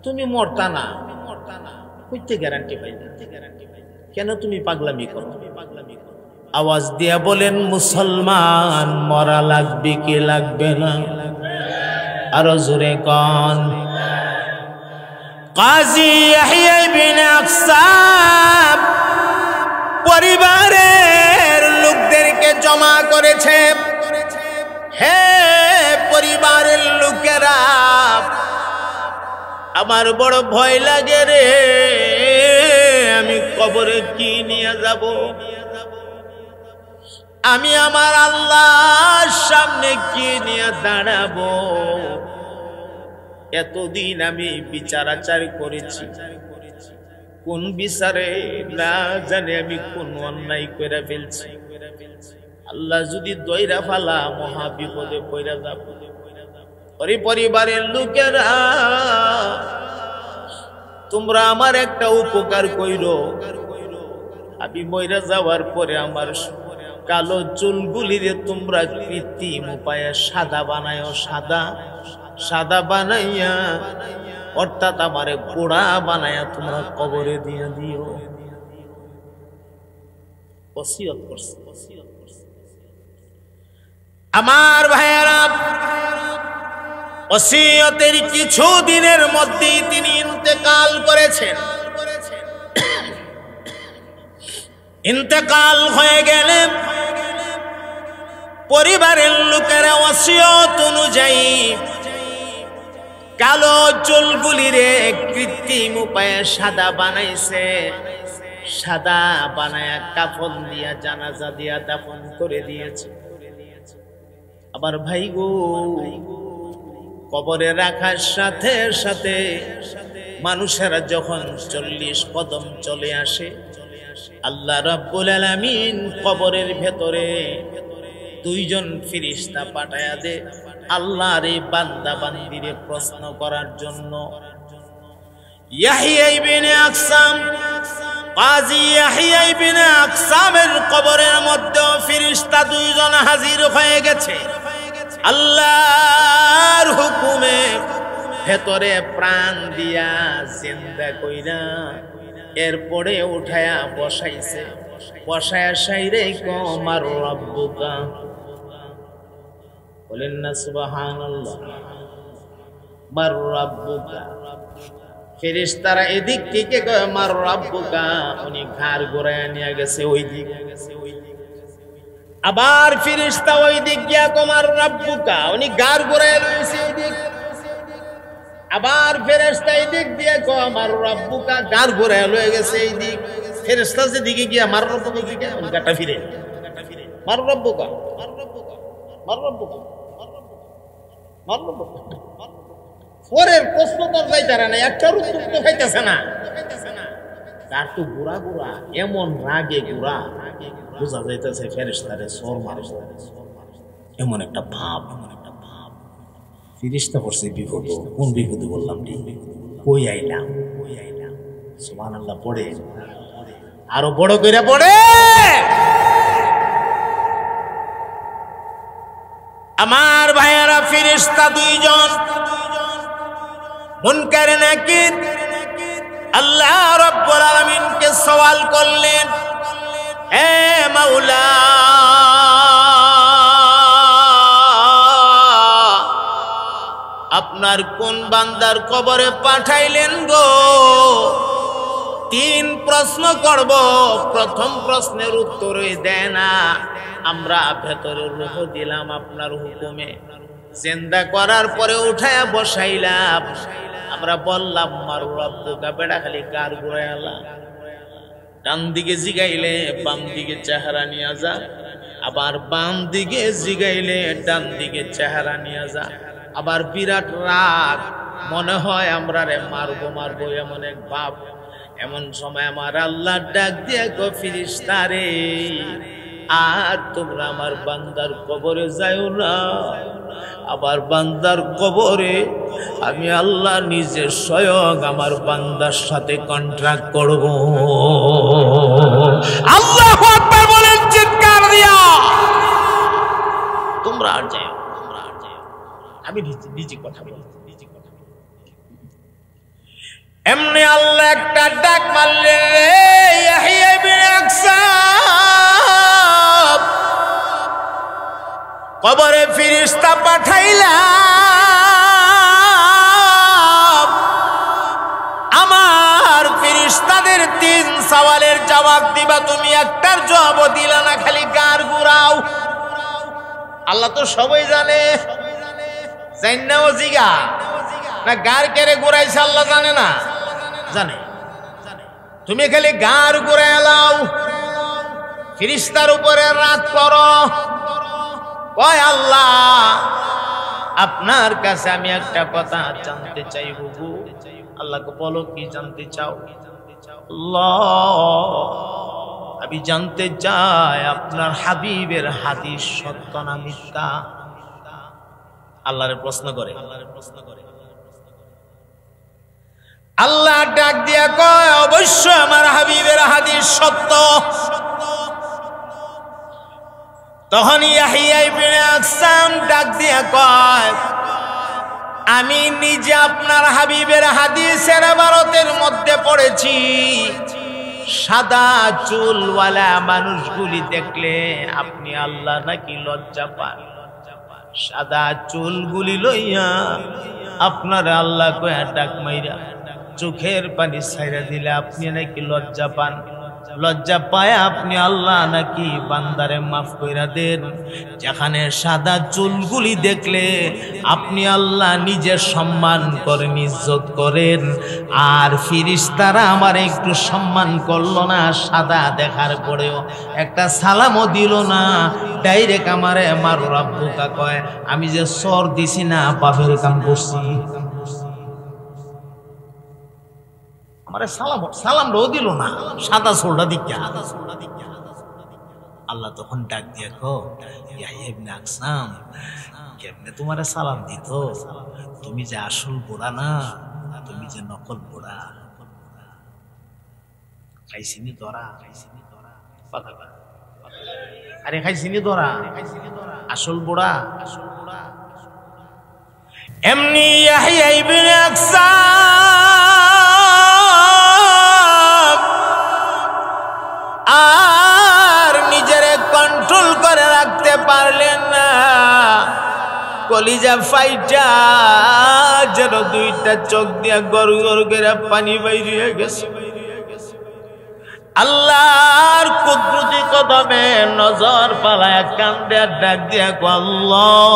তুমি মরতা না কইতে গ্যারান্টি পাইলা কেন তুমি পাগলামি করো আওয়াজ দিয়া বলেন মুসলমান মরা লাগবে কি লাগবে না আরো জোরে কোন কাজী ইয়াহইয়া ইবনে আকসাব পরিবারের লোকদেরকে জমা করেছে হে পরিবারের লোকেরা আমার বড় ভয় লাগে রে আমি কবরে কি নিয়ে যাব আমি আমার আল্লাহর সামনে কি নিয়ে দাঁড়াবো এতদিন আমি বিচার আচার করেছি কোন বিচারে না জানি আমি কোন অন্যায় করে ফেলছি আল্লাহ যদি দইরা ফালা মহা বিপদে পড়া যাব ওরে পরিবারের লোকেরা তোমরা আমার একটা উপকার কইরো আমি মইরা যাওয়ার পরে আমার কালো চুলগুলিরে তোমরা কৃত্রিম উপায়ে সাদা বানায়ো সাদা বানাইয়া অর্থাৎ আমারে গোড়া বানায়া তোমরা কবরে দিয়ে দিও ওসিয়ত করছে আমার ভাইয়েরা ওসিয়তের কিছু দিনের মধ্যেই তিনি ইন্তেকাল করেছেন ইন্তেকাল হয়ে গেলে পরিবারের লোকেরা ওসিয়ত অনুযায়ী কালো চুলগুলিরে কৃত্রিম উপায়ে সাদা বানাইছে সাদা বানায়া কাফন দিয়া জানাজা দিয়া দাফন করে দিয়েছে আবার ভাই গো কবরে রাখার সাথে সাথে মানুষেরা যখন 40 কদম চলে আসে আল্লাহ রাব্বুল আলামিন কবরের ভেতরে দুইজন ফেরেশতা পাঠায়া দে আল্লাহর এই বান্দা বান্দিরে প্রশ্ন করার জন্য ইয়াহইয়া ইবনে আকসাম কাজী ইয়াহইয়া ইবনে আকসামের কবরের মধ্যে ফেরেশতা দুইজন হাজির হয়ে গেছে আল্লাহর হুকুমে ভেতরে প্রাণ দিয়া জিন্দা কইরা এরপরে উঠায়া বসাইছে বসায়া সাইরে কমার রব্বুকা বলেন না সুবহানাল্লাহ মার রব্বুকা ফেরেশতারা এদিক থেকে কয় মার রব্বুকা উনি ঘাড় ঘোরায়া নিয়ে গেছে ওই দিক আবার ফেরেশতা ওই দিক গিয়া কমার রব্বুকা উনি ঘাড় ঘোরায়া লইছে ওই দিক আবার ফেরেশতা এই দিক দিয়ে কয় মার রব্বুকা ঘাড় ঘোরায়া লয়ে গেছে এই দিক ফেরেশতা যে দিকে গিয়া মার রব্বুকা দিকে উনি গাটা ফিরে মার রব্বুকা মার রব্বুকা মার রব্বুকা মার রব্বুকা পরের প্রশ্ন তো যাইতারে না একটার উত্তর তো পাইতেছে না তার তো গুড়া গুড়া এমন রাগে গুড়া বোঝা যাইতেছে ফেরেশতারে সর মারব এমন একটা ভাব ফেরেশতা পড়ছে বিপদ কোন বিপদ বললাম রে কই আইলাম সুবহানাল্লাহ পড়ে আরো বড় কইরা পড়ে আমার ভাইয়ারা ফেরেশতা দুইজন মুনকার নাকির আল্লাহ রাব্বুল আলামিনকে সওয়াল করলেন হে মাওলা আপনার কোন বান্দার কবরে পাঠাইলেন গো তিন প্রশ্ন করব, প্রথম প্রশ্নের উত্তরই দেয় না। আমরা ভেতরে রূহ দিলাম আপনার হুকুমে, জিন্দা করার পরে উঠায়া বসাইলাম। আমরা বললাম মারু রব্বুকা, বেড়া খালি কার ঘুরায় আল্লাহ। ডান দিকে জিগাইলে বাম দিকে চেহারা নিয়ে যা, আবার বাম দিকে জিগাইলে ডান দিকে চেহারা নিয়ে যা। আবার বিরাট রাগ, মনে হয় আমরা রে মারবো মারবো এমন এক ভাব। এমন সময় আমার আল্লাহ ডাক দিয়ে গো, ফেরেশতা রে, আর তোমরা আমার বান্দার কবরে যাও না। আবার বান্দার কবরে আমি আল্লাহ নিজে স্বয়ং আমার বান্দার সাথে কন্ট্রাক্ট করব। আল্লাহু আকবার বলেন চিৎকার দিয়া। তোমরা আর যাও, আমি নিজে কথা বলি। এমনি আল্লাহ একটা ডাক মারলেন, রে ইয়াহইয়া ইবনে আকসাব, কবরে ফেরেশতা পাঠাইলাম। আমার ফেরেশতাদের তিন সওয়ালের জবাব দিবা, তুমি একটার জবাব দিলা না, খালি গার ঘুরাও। আল্লাহ তো সবাই জানে, জান্নাও জিগা না গার কেড়ে ঘুরাইছে আল্লাহ জানে না? জানে। তুমি খালি গার ঘুরাই লাও, ফেরেশতার উপরে রাত করো। ওই আল্লাহ, আপনার কাছে আমি একটা কথা জানতে চাই বুবু। আল্লাহকে বলো কি জানতে চাও? আল্লাহ, আমি জানতে চাই আপনার হাবিবের হাদিস সত্য না মিথ্যা। আল্লাহরে প্রশ্ন করে। আল্লাহ ডাক দিয়া কয়, অবশ্যই আমার হাবিবের হাদিস সত্য। তখন ইয়াহইয়া ইবনে আকসাম ডাক দিয়া কয়, আমি নিজে আপনার হাবিবের হাদিসের ইবারতের মধ্যে পড়েছি, সাদা চুলওয়ালা মানুষগুলি দেখলে আপনি আল্লাহ নাকি লজ্জা পান। সাদা চুলগুলি লইয়া আপনার আল্লাহ কয়া ডাক মাইরা চোখের পানি ছাইরা দিলে আপনি নাকি লজ্জা পান। লজ্জা পায় আপনি আল্লাহ নাকি বান্দারে মাফ কইরা দেন। যেখানে সাদা চুলগুলি দেখলে আপনি আল্লাহ নিজে সম্মান করেন, ইজ্জত করেন, আর ফেরেশতারা আমার একটু সম্মান করলো না, সাদা দেখার পরেও একটা সালামও দিল না, ডাইরেক্ট আমারে মারু রব্বুকা কয়। আমি যে সর দিছি না, পাপের কাম করছি। আমারে সালাম রো দিল না, সাদা সোলটা দিকা। আল্লাহ তখন ডাক দিয়ে কো, ইয়াহইয়া ইবনে আকসাম, কেমনে তোমারে সালাম দিত? তুমি যে আসল বুড়া না, তুমি যে নকল বুড়া। খাইছিনি ধরা, আরে খাইছিনি ধরা, আসল বুড়া। এমনি ইয়াহইয়া ইবনে আকসাম আর নিজেরে কন্ট্রোল করে রাখতে পারলেন না। কলিজা ফাইটা যেন দুইটা চোখ দিয়া গড় গড় করে পানি বাইরে গেছে। আল্লাহর কুদরতি কদমে নজর পালায় কান্দে ডাক দিয়া কো, আল্লাহ,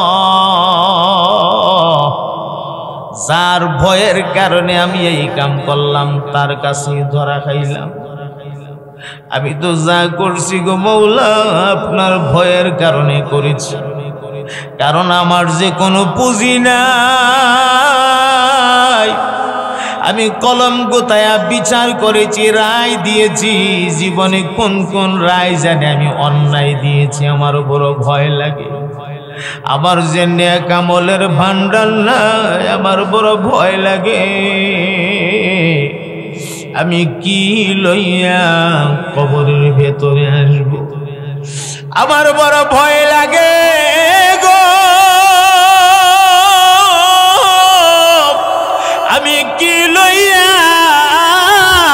যার ভয়ের কারণে আমি এই কাম করলাম তার কাছে ধরা খাইলাম। আমি তো যা করছি গো মৌলা আপনার ভয়ের কারণে করেছি, কারণ আমার যে কোনো পুঁজি নাই। আমি কলম গোতায়া বিচার করেছি, রায় দিয়েছি, জীবনে কোন কোন রায় জানে আমি অন্যায় দিয়েছি, আমার বড় ভয় লাগে। আমার যে নেক আমলের ভান্ডার নাই, আমার বড় ভয় লাগে। আমি কি লইয়া কবরের ভেতরে আসব, আমার বড় ভয় লাগে গো। আমি কি লইয়া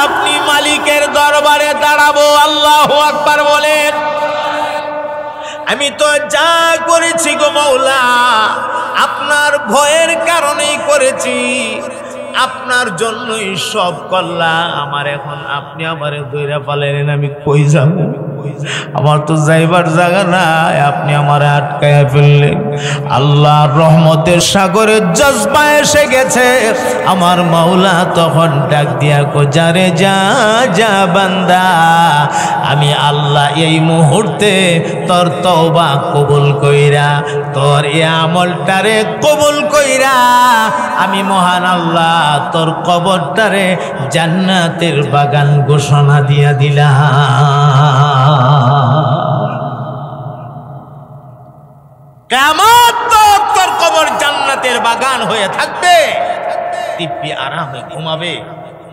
আপনি মালিকের দরবারে দাঁড়াবো? আল্লাহু আকবার বলেন। আমি তো যা করেছি গো মৌলা আপনার ভয়ের কারণেই করেছি। আপনার জন্যই সব করলাম, আমার এখন আপনি আমারে দইরা পালেন, আমি কই যাব? আমার তো যাইবার জায়গা নাই, আপনি আমারে আটকায়া ফেললেন। আল্লাহর রহমতের সাগরের জজবা এসে গেছে। আমার মাওলা তখন ডাক দিয়া কো, যারে যা যা বান্দা, আমি আল্লাহ এই মুহূর্তে তোর তওবা কবুল কইরা, তোর এই আমলটারে কবুল কইরা, আমি মহান আল্লাহ তোর কবরটারে জান্নাতের বাগান ঘোষণা দিয়া দিলাম। কিয়ামত তক তোর কবর জান্নাতের বাগান হয়ে থাকবে, দিব্যি আরামে ঘুমাবে।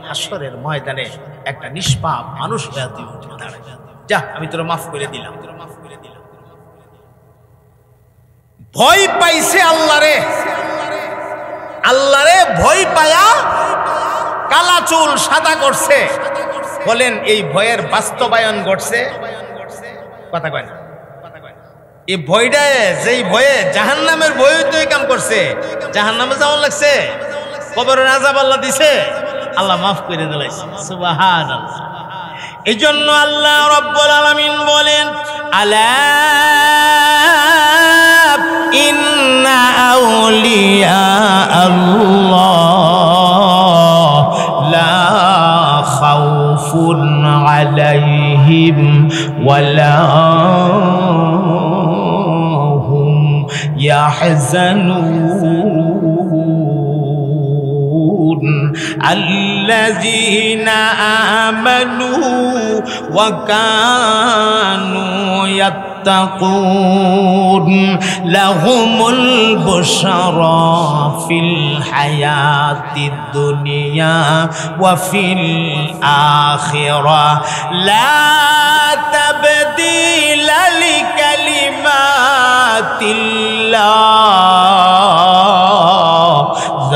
হাসরের ময়দানে একটা নিষ্পাপ মানুষ হয়ে তুই উঠে দাঁড়াবে, যা আমি তোর মাফ করে দিলাম। ভয় পাইছে আল্লাহরে, আল্লাহরে ভয় পায়া কালা চুল সাদা করছে। বলেন এই ভয়ের বাস্তবায়ন ঘটছে? কথা কয় না। এই ভয়টা, যেই ভয়ে জাহান্নামের ভয় তো এই কাম করছে, জাহান্নামে যাওয়া লাগছে, কবরের আযাব আল্লাহ দিছে, আল্লাহ মাফ করে দিলাইছে। সুবহানাল্লাহ। এই জন্য আল্লাহ রাব্বুল আলামিন বলেন, আলা ইন্না আউলিয়া আল্লাহ লা খাউফুন আলাইহিম ওয়ালা হুম ইয়াহজানুন আল্লাযীনা আমানু ওয়া কানু يتقون لهم البشرى في الحياة الدنيا وفي الآخرة لا تبديل لكلمات الله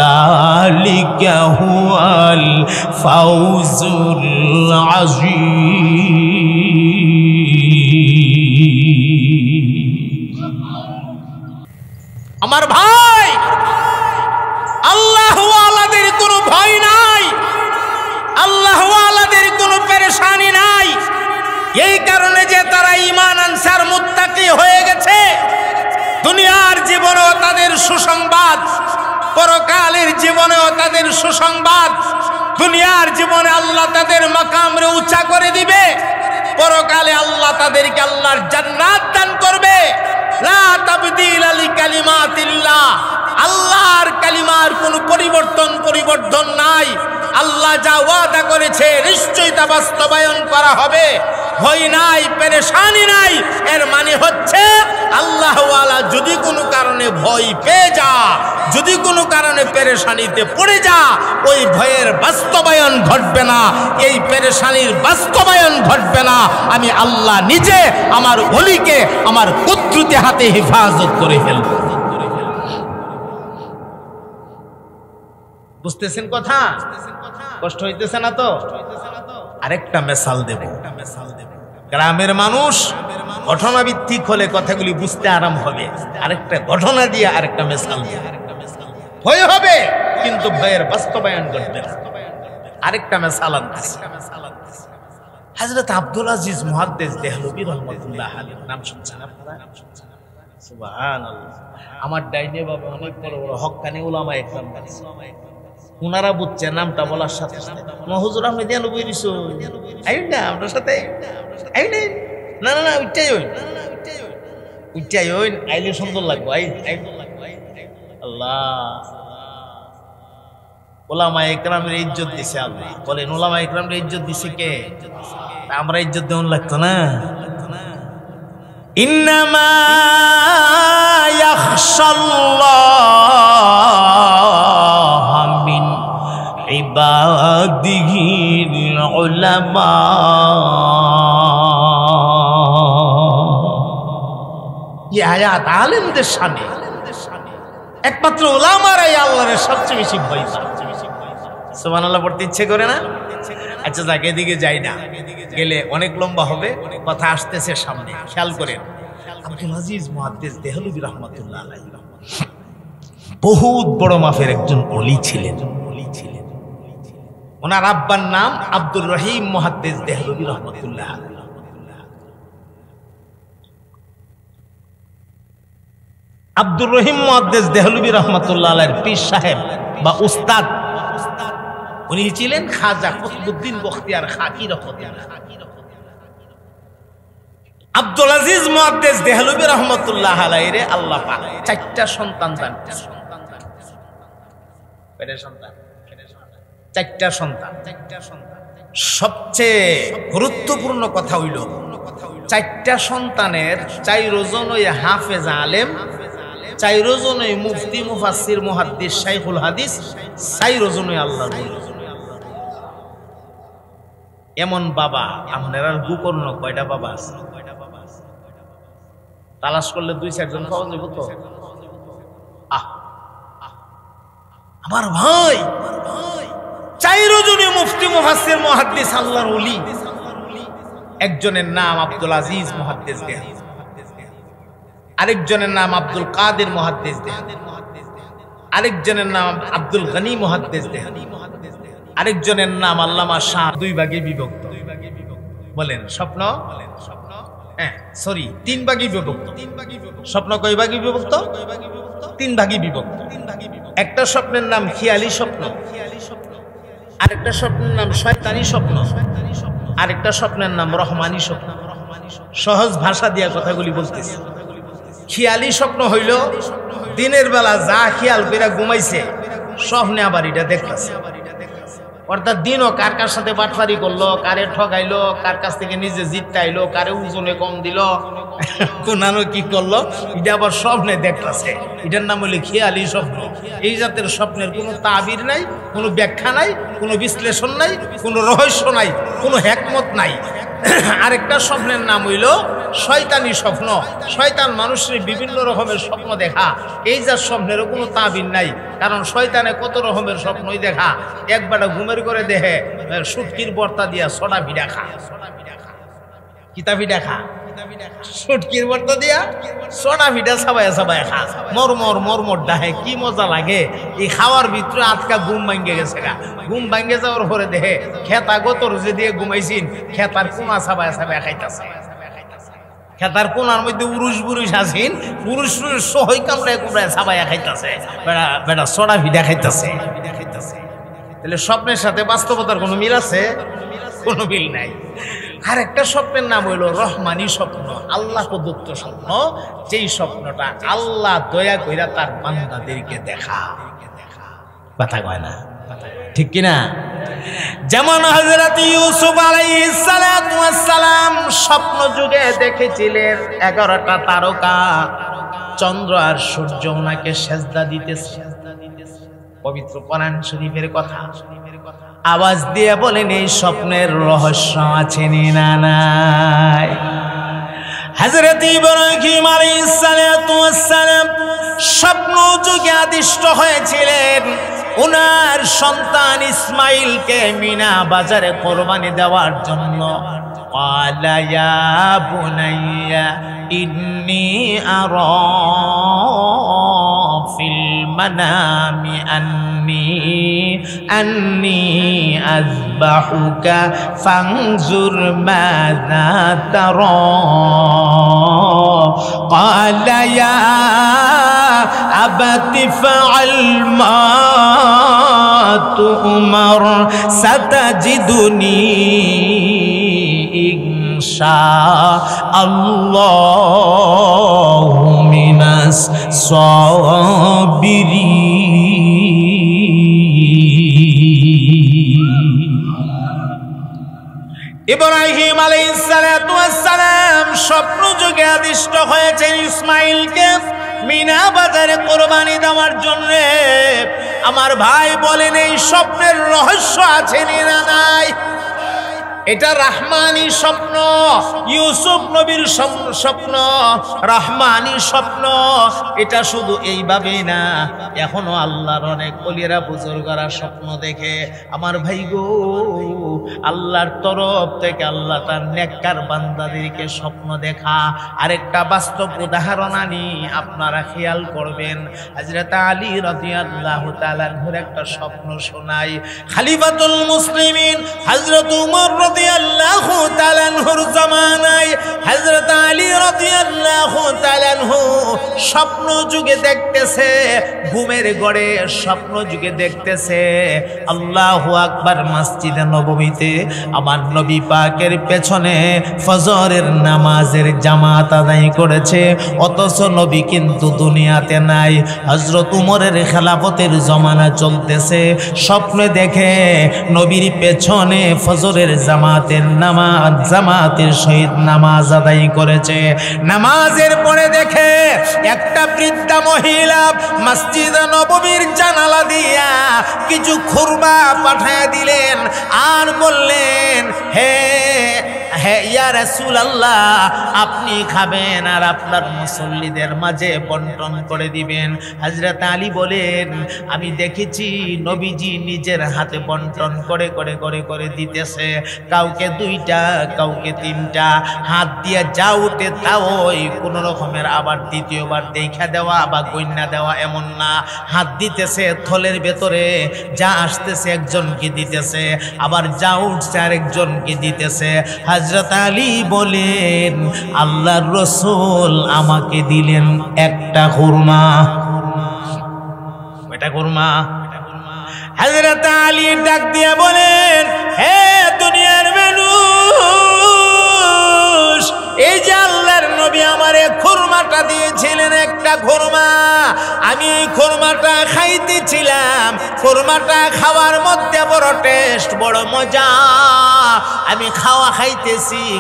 ذلك هو الفوز العظيم। আমার ভাই, আল্লাহ ওয়ালাদের কোনো ভয় নাই, আল্লাহ ওয়ালাদের কোনো পেরেশানি নাই। এই কারণে যে তারা ঈমান আনসার মুত্তাকি হয়ে গেছে, দুনিয়ার জীবনেও তাদের সুসংবাদ, পরকালের জীবনেও তাদের সুসংবাদ। দুনিয়ার জীবনে আল্লাহ তাদের মাকামরে উঁচা করে দিবে, পরকালে আল্লাহ তাদেরকে আল্লাহর জান্নাত দান করবে। লা তাবদীলা লিকালিমাতিল্লাহ, আল্লাহর কালিমার কোনো পরিবর্তন নাই। আল্লাহ যা ওয়াদা করেছে নিশ্চয়ই তা বাস্তবায়ন করা হবে। ভয় নাই, পেরেশানি নাই। এর মানে হচ্ছে আল্লাহ ওয়ালা যদি কোনো কারণে ভয় পেয়ে যা, যদি কোনো কারণে পেরেশানিতে পড়ে যা, ওই ভয়ের বাস্তবায়ন ঘটবে না, এই পেরেশানির বাস্তবায়ন ঘটবে না। আমি আল্লাহ নিজে আমার ওলিকে আমার কুদরতি হাতে হেফাজত করে ফেলব। বুঝতেছেন কথা? কষ্ট হইতেছে না তো? আরেকটা মেসাল দেব। গ্রামের মানুষ ঘটনা ভিত্তিক হলে কথাগুলি বুঝতে আরাম হবে। আরেকটা ঘটনা দিয়ে আরেকটা মেসাল দিয়ে ভয় হবে, কিন্তু ভয়ের বাস্তবায়ন ঘটবে না। আরেকটা মেসাল আনতেছি। হযরত আব্দুল আজিজ মুহাদ্দিস দেহলভী রাহমাতুল্লাহ আলাইহি নাম শুনছেন আপনারা? সুবহানাল্লাহ। আমার ডাইনে বাবা অনেক বড় বড় হক্কানি উলামা একরাম আছে, উনারা বুঝছে নামটা বলার সাথে সাথে হুজুর আপনি দেহলভী দিছো, আইন না আপনার সাথে, আইন না না না উচ্চাই হইন, আইলে সুন্দর লাগবো। আল্লাহ ওলামা ইকরামের ইজ্জত দিছে আল্লাহ। বলেন ওলামা ইকরামের ইজ্জত দিছে কে? আমরা ইজ্জত দেওয়ান লাগতো না? ইন্নামা ইয়াখশাল্লাহ মিন ইবাদিহিল উলামা। এই আয়াত আলেমদের শানে, একমাত্র ওলামারাই আল্লাহর সবচেয়ে বেশি ভয় পায়। সুবহানাল্লাহ পড়তে ইচ্ছে করে না? আচ্ছা যাক, এদিকে যাই না, গেলে অনেক লম্বা হবে, কথা আসতেছে সামনে, খেয়াল করেন। আব্দুল আজিজ মুহাদ্দিস দেহলভী রাহমাতুল্লাহ আলাইহি বহুত বড় মাপের একজন ওলি ছিলেন। ওনার আব্বার নাম আব্দুর রহিম মুহাদ্দিস দেহলভী রহমাতুল্লাহ। আব্দুর রহিম মুহাদ্দিস দেহলভী রহমাতুল্লাহ আলাইহির পীর সাহেব বা উস্তাদ উনি ছিলেন খাজা কুতুবউদ্দিন বখতিয়ার খাকি রহমাতুল্লাহ। আব্দুল আজিজ মুহাদ্দিস দেহলভী রহমাতুল্লাহ আলাইহির আল্লাহ পাক চারটা সন্তান দান করেছেন। চারটা সন্তান। সবচেয়ে গুরুত্বপূর্ণ কথা হইল চারটা সন্তানের চারজনই হাফেজ আলেম, চারজনই মুফতি মুফাসসির মুহাদ্দিস শাইখুল হাদিস, চারজনই আল্লাহর ওলি। এমন বাবা আপনার গোকর্ণ কয়টা বাবা আছে? তালাশ করলে 2-4 জন পাওয়া যাবে তো। আমার ভাই চারজনই মুফতি মুফাসসির মুহাদ্দিস আল্লাহর ওলি। একজনের নাম আব্দুল আজিজ মুহাদ্দিস দেহলভী, আরেকজনের নাম আব্দুল কাদের মুহাদ্দিস দেহলভী, আরেকজনের নাম আব্দুল গনি মুহাদ্দিস দেহলভী, আরেকজনের নাম আল্লামা শাহ। 2 ভাগে বিভক্ত। বলেন স্বপ্ন? হ্যাঁ, সরি, 3 ভাগে বিভক্ত। স্বপ্ন কয় ভাগে বিভক্ত? 3 ভাগে বিভক্ত। একটা স্বপ্নের নাম খিয়ালি স্বপ্ন, আরেকটা স্বপ্নের নাম শয়তানি স্বপ্ন, আরেকটা স্বপ্নের নাম রহমানি স্বপ্ন। সহজ ভাষা দিয়া কথাগুলি বলতেছি। খিয়ালি স্বপ্ন হইল দিনের বেলা যা খেয়াল করে ঘুমাইছে স্বপ্নে আবার এটা দেখতেছে। অর্থাৎ দিনও কার কার সাথে বাটফারি করলো, কারে ঠকাইলো, কার কাছ থেকে নিজে জিতটাইলো, কারে ওজনে কম দিল, কোনানো কি করলো, এটা আবার স্বপ্নে দেখতেছে। এটার নাম হলো খেয়ালি স্বপ্ন। এই জাতের স্বপ্নের কোনো তাবির নাই, কোনো ব্যাখ্যা নাই, কোনো বিশ্লেষণ নাই, কোনো রহস্য নাই, কোনো হিকমত নাই। আরেকটা স্বপ্নের নাম হইল শয়তানি স্বপ্ন। শয়তান মানুষের বিভিন্ন রকমের স্বপ্ন দেখা। এই যা স্বপ্নেরও কোনো তাবির নাই, কারণ শয়তানে কত রকমের স্বপ্নই দেখা। একবার ঘুমের করে দেহে সুটকির বর্তা দিয়া সোডা ভিডা খা, কিতাবি দেখা, সুটকির বর্তা দিয়া সোডা ভিডা সাবায়া সাবায়া খা, মরমর মরমর ডাহে, কি মজা লাগে। এই খাওয়ার ভিতরে আজকা ঘুম ভাঙ্গে গেছে গা। ঘুম ভাঙ্গে যাওয়ার পরে দেহে খেতা গোতর যে দিয়ে ঘুমাইছিন খেতার কোনা সাবায়া সাবায়া খাইতেছে। খেতার কোনার মধ্যে উরুষ বুরুষ আসিন, উরুষ টুরুষ সহই কামড়ায় কুমড়ায় সাবায়া খাইতেছে, বেড়া বেড়া সোডা ভিডা খাইতেছে। তাহলে স্বপ্নের সাথে বাস্তবতার কোনো মিল আছে? কোনো মিল নাই। আর একটা স্বপ্নের নাম হইল রহমানি স্বপ্ন, আল্লাহ প্রদত্ত স্বপ্ন। যেই স্বপ্নটা আল্লাহ দয়া কইরা তার বান্দাদেরকে দেখা। কথা কয় না, ঠিক কিনা? যেমন হযরত ইউসুফ আলাইহিস সালাতু ওয়াস সালাম স্বপ্ন যুগে দেখেছিলেন 11টা তারকা চন্দ্র আর সূর্য ওনাকে সেজদা দিতেছে। পবিত্র কোরআন শরীফের কথা আওয়াজ দিয়ে বলেন, এই স্বপ্নের রহস্য আছে না নাই? হযরত ইব্রাহিম আলাইহিস সালাতু ওয়াস সালাম স্বপ্ন যুগে আদিষ্ট হয়েছিলেন ওনার সন্তান ইসমাইলকে মিনা বাজারে কোরবানি দেওয়ার জন্য। ক্বালা ইয়া বুনাইয়া ইন্নী আরা ফিল মানামি আন্নী আযবাহুকা ফানজুর মাযা তারা। ক্বালা ইয়া আবাতি ফাআল মা তু'মার সাতাজিদুনি ইনশাআল্লাহু মিনাস সাবিরিন। ইব্রাহিম আলাইহিস সালাতু ওয়াস সালাম স্বপ্ন যুগে আদিষ্ট হয়েছেন ইসমাইলকে মিনা বাজারে কোরবানি দেওয়ার জন্য। আমার ভাই বলেন, এই স্বপ্নের রহস্য আছে না নাই? এটা রহমানি স্বপ্ন, ইউসুফ নবীর স্বপ্ন, রহমানি স্বপ্ন। এটা শুধু এইভাবেই না, এখনো আল্লাহর অনেক ওলিরা বুজুর্গরা স্বপ্ন দেখে। আমার ভাই গো, আল্লাহর তরফ থেকে আল্লাহ তার নেককার বান্দাদেরকে স্বপ্ন দেখা। আরেকটা বাস্তব উদাহরণ আনি, আপনারা খেয়াল করবেন। হযরত আলী রাদিয়াল্লাহু তাআলা আনহুর একটা স্বপ্ন শোনাই। খলিফাতুল মুসলিমিন হযরত উমর রাদিয়াল্লাহু তাআলা আনহুর জামানায় হযরত আলী রাদিয়াল্লাহু তাআলা আনহু স্বপ্ন যুগে দেখতেছে, ঘুমের ঘরে স্বপ্ন যুগে দেখতেছে আল্লাহু আকবার, মসজিদে নববীতে আমার নবী পাকের পেছনে ফজরের নামাজের জামাত আদায় করেছে, অথচ নবী কিন্তু দুনিয়াতে নাই। হযরত উমরের খেলাফতের জমানা চলতেছে, স্বপ্নে দেখে নবীর পেছনে ফজরের জামাতের সহিত নামাজ আদায় করেছে। নামাজের পরে দেখে একটা বৃদ্ধা মহিলা মসজিদে নববীর জানালা দিয়া কিছু খুরমা পাঠায় দিলেন আর বললেন, হে ইয়া রাসূলুল্লাহ, আপনি খাবেন আর আপনার মুসল্লিদের মাঝে বন্টন করে দিবেন। হযরত আলী বলেন, আমি দেখেছি নবীজি নিজের হাতে বন্টন করে করে করে করে দিতেছে, কাউকে 2টা কাউকে 3টা, হাত দিয়ে যা উঠে তাই কোন রকমের আবার দ্বিতীয়বার দেখা দেওয়া বা গণ্যা দেওয়া এমন না, হাত দিতেছে, থলের ভেতরে যা আসতেছে একজনকে দিতেছে, আবার যা উঠছে আরেকজনকে দিতেছে। হযরত আলী বলেন, আল্লাহর রাসূল আমাকে দিলেন একটা খুরমা। এটা খুরমা। হযরত আলী ডাক দিয়ে বলেন, হে দুনিয়ার মানুষ, এই যে আল্লাহর নবী আমারে খুরমাটা দিয়েছিলেন, একটা খুরমা, আমি এই খুরমাটা খাইতেছিলাম, খুরমাটা খাওয়ার মধ্যে বড় টেস্ট, বড় মজা। আমি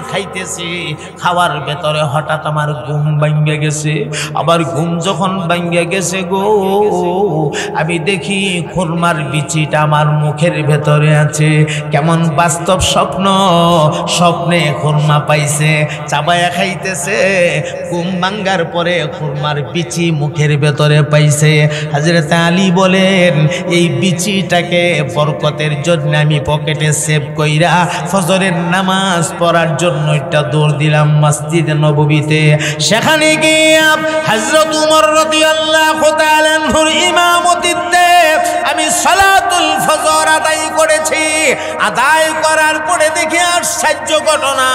খাইতেছি, খাওয়ার ভেতরে হঠাৎ আমার ঘুম ভাঙ্গে গেছে। আবার ঘুম যখন ভাঙ্গে গেছে গো, আমি দেখি খুরমার বিচিটা আমার মুখের ভেতরে আছে। কেমন বাস্তব স্বপ্ন, স্বপ্নে খুরমা পাইছে, চাবায়া খাইতেছে, ঘুম ভাঙ্গার পরে খুরমার বিচি মুখের ভেতরে পাইছে। হযরত আলী বলেন, এই বিচিটাকে বরকতের জন্য আমি পকেটে সেভ কইরা ফজরের নামাজ পড়ার জন্য একটা দৌড় দিলাম মসজিদে নববীতে। সেখানে গিয়ে হযরত উমর রাদিয়াল্লাহু তাআলা আনহুর ইমামতিতে আমি সালাতুল ফজর আদায় করেছি। আদায় করার পরে দেখি আশ্চর্য ঘটনা,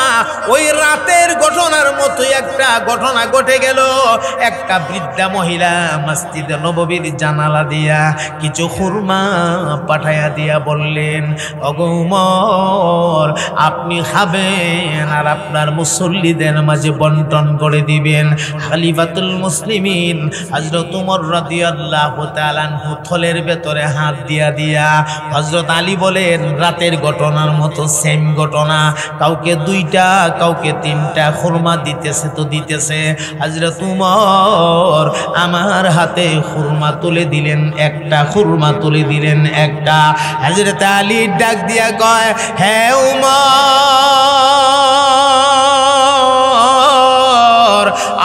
ওই রাতের ঘটনার মতো একটা ঘটনা ঘটে গেল। একটা বৃদ্ধা মহিলা মসজিদে নববীর জানালা দিয়া কিছু খুরমা পাঠাইয়া দিয়া বললেন, ওগো উমর, আপনি খাবেন আর আপনার মুসল্লিদের মাঝে বন্টন করে দিবেন। খলিফাতুল মুসলিমিন হযরত উমর রাদিয়াল্লাহু তাআলা আনহু থলের ভেতরে হাত দিয়া হযরত আলী বলেন, রাতের ঘটনার মতো সেম ঘটনা, কাউকে 2টা কাউকে 3টা খুরমা দিতেছে তো দিতেছে। হযরত উমর আমার হাতে খুরমা তুলে দিলেন, একটা খুরমা তুলে দিলেন একটা। হযরত আলী ডাক দিয়া কয়, হে উমর,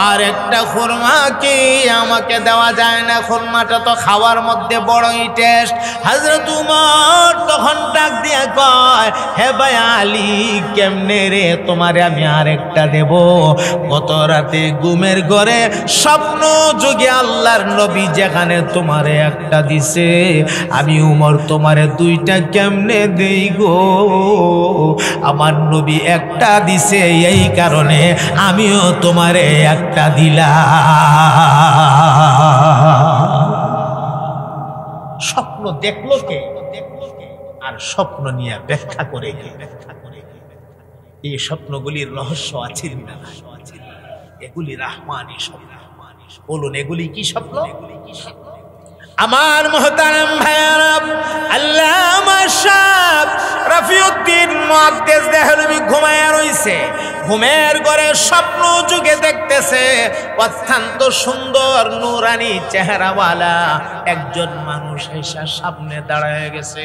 আর একটা খুরমা কি আমাকে দেওয়া যায় না? খুরমাটা তো খাওয়ার মধ্যে বড়ই টেস্ট। হযরত উমর তখন ডাক দিয়া কয়, হে ভাই আলী, কেমনে রে তোমারে আমি আরেকটা দেব? গত রাতে ঘুমের ঘরে স্বপ্ন যুগে আল্লাহর নবী যেখানে তোমারে একটা দিছে, আমি উমর তোমারে 2টা কেমনে দেই গো? আমার নবী একটা দিছে, এই কারণে আমিও তোমারে একটা দিলাম। স্বপ্ন দেখলো কে আর স্বপ্ন নিয়ে ব্যাখ্যা করে কে? এই স্বপ্নগুলির রহস্য আছে না? এগুলি রহমানি স্বপ্ন। বলুন, এগুলি কি স্বপ্ন? আমার মুহতারাম ভাইয়ারা, আল্লামা শাহ রফিউদ্দিন মুহাদ্দিস দেহলভী ঘুমায়া রইছে। ঘুমের ঘরে স্বপ্ন যুগে দেখতেছে অত্যন্ত সুন্দর নুরানি চেহারাওয়ালা একজন মানুষ এসে সামনে দাঁড়ায় গেছে।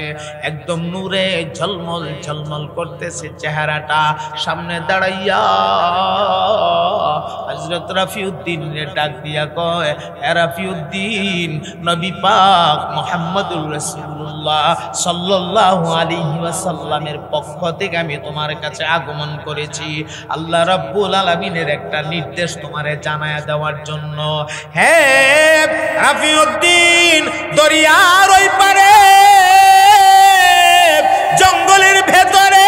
একদম নূরে ঝলমল ঝলমল করতেছে চেহারাটা। সামনে দাঁড়াইয়া হযরত রফিউদ্দিনের ডাক দিয়া কয়, হে রফিউদ্দিন, নবী পাক মুহাম্মদুর রাসূলুল্লাহ সাল্লাল্লাহু আলাইহি ওয়াসাল্লামের পক্ষ থেকে আমি তোমার কাছে আগমন করেছি আল্লাহ রাব্বুল আলামিনের একটা নির্দেশ তোমারে জানায়া দেওয়ার জন্য। হে রফিউদ্দিন, দরিয়ার ওই পারে জঙ্গলের ভেতরে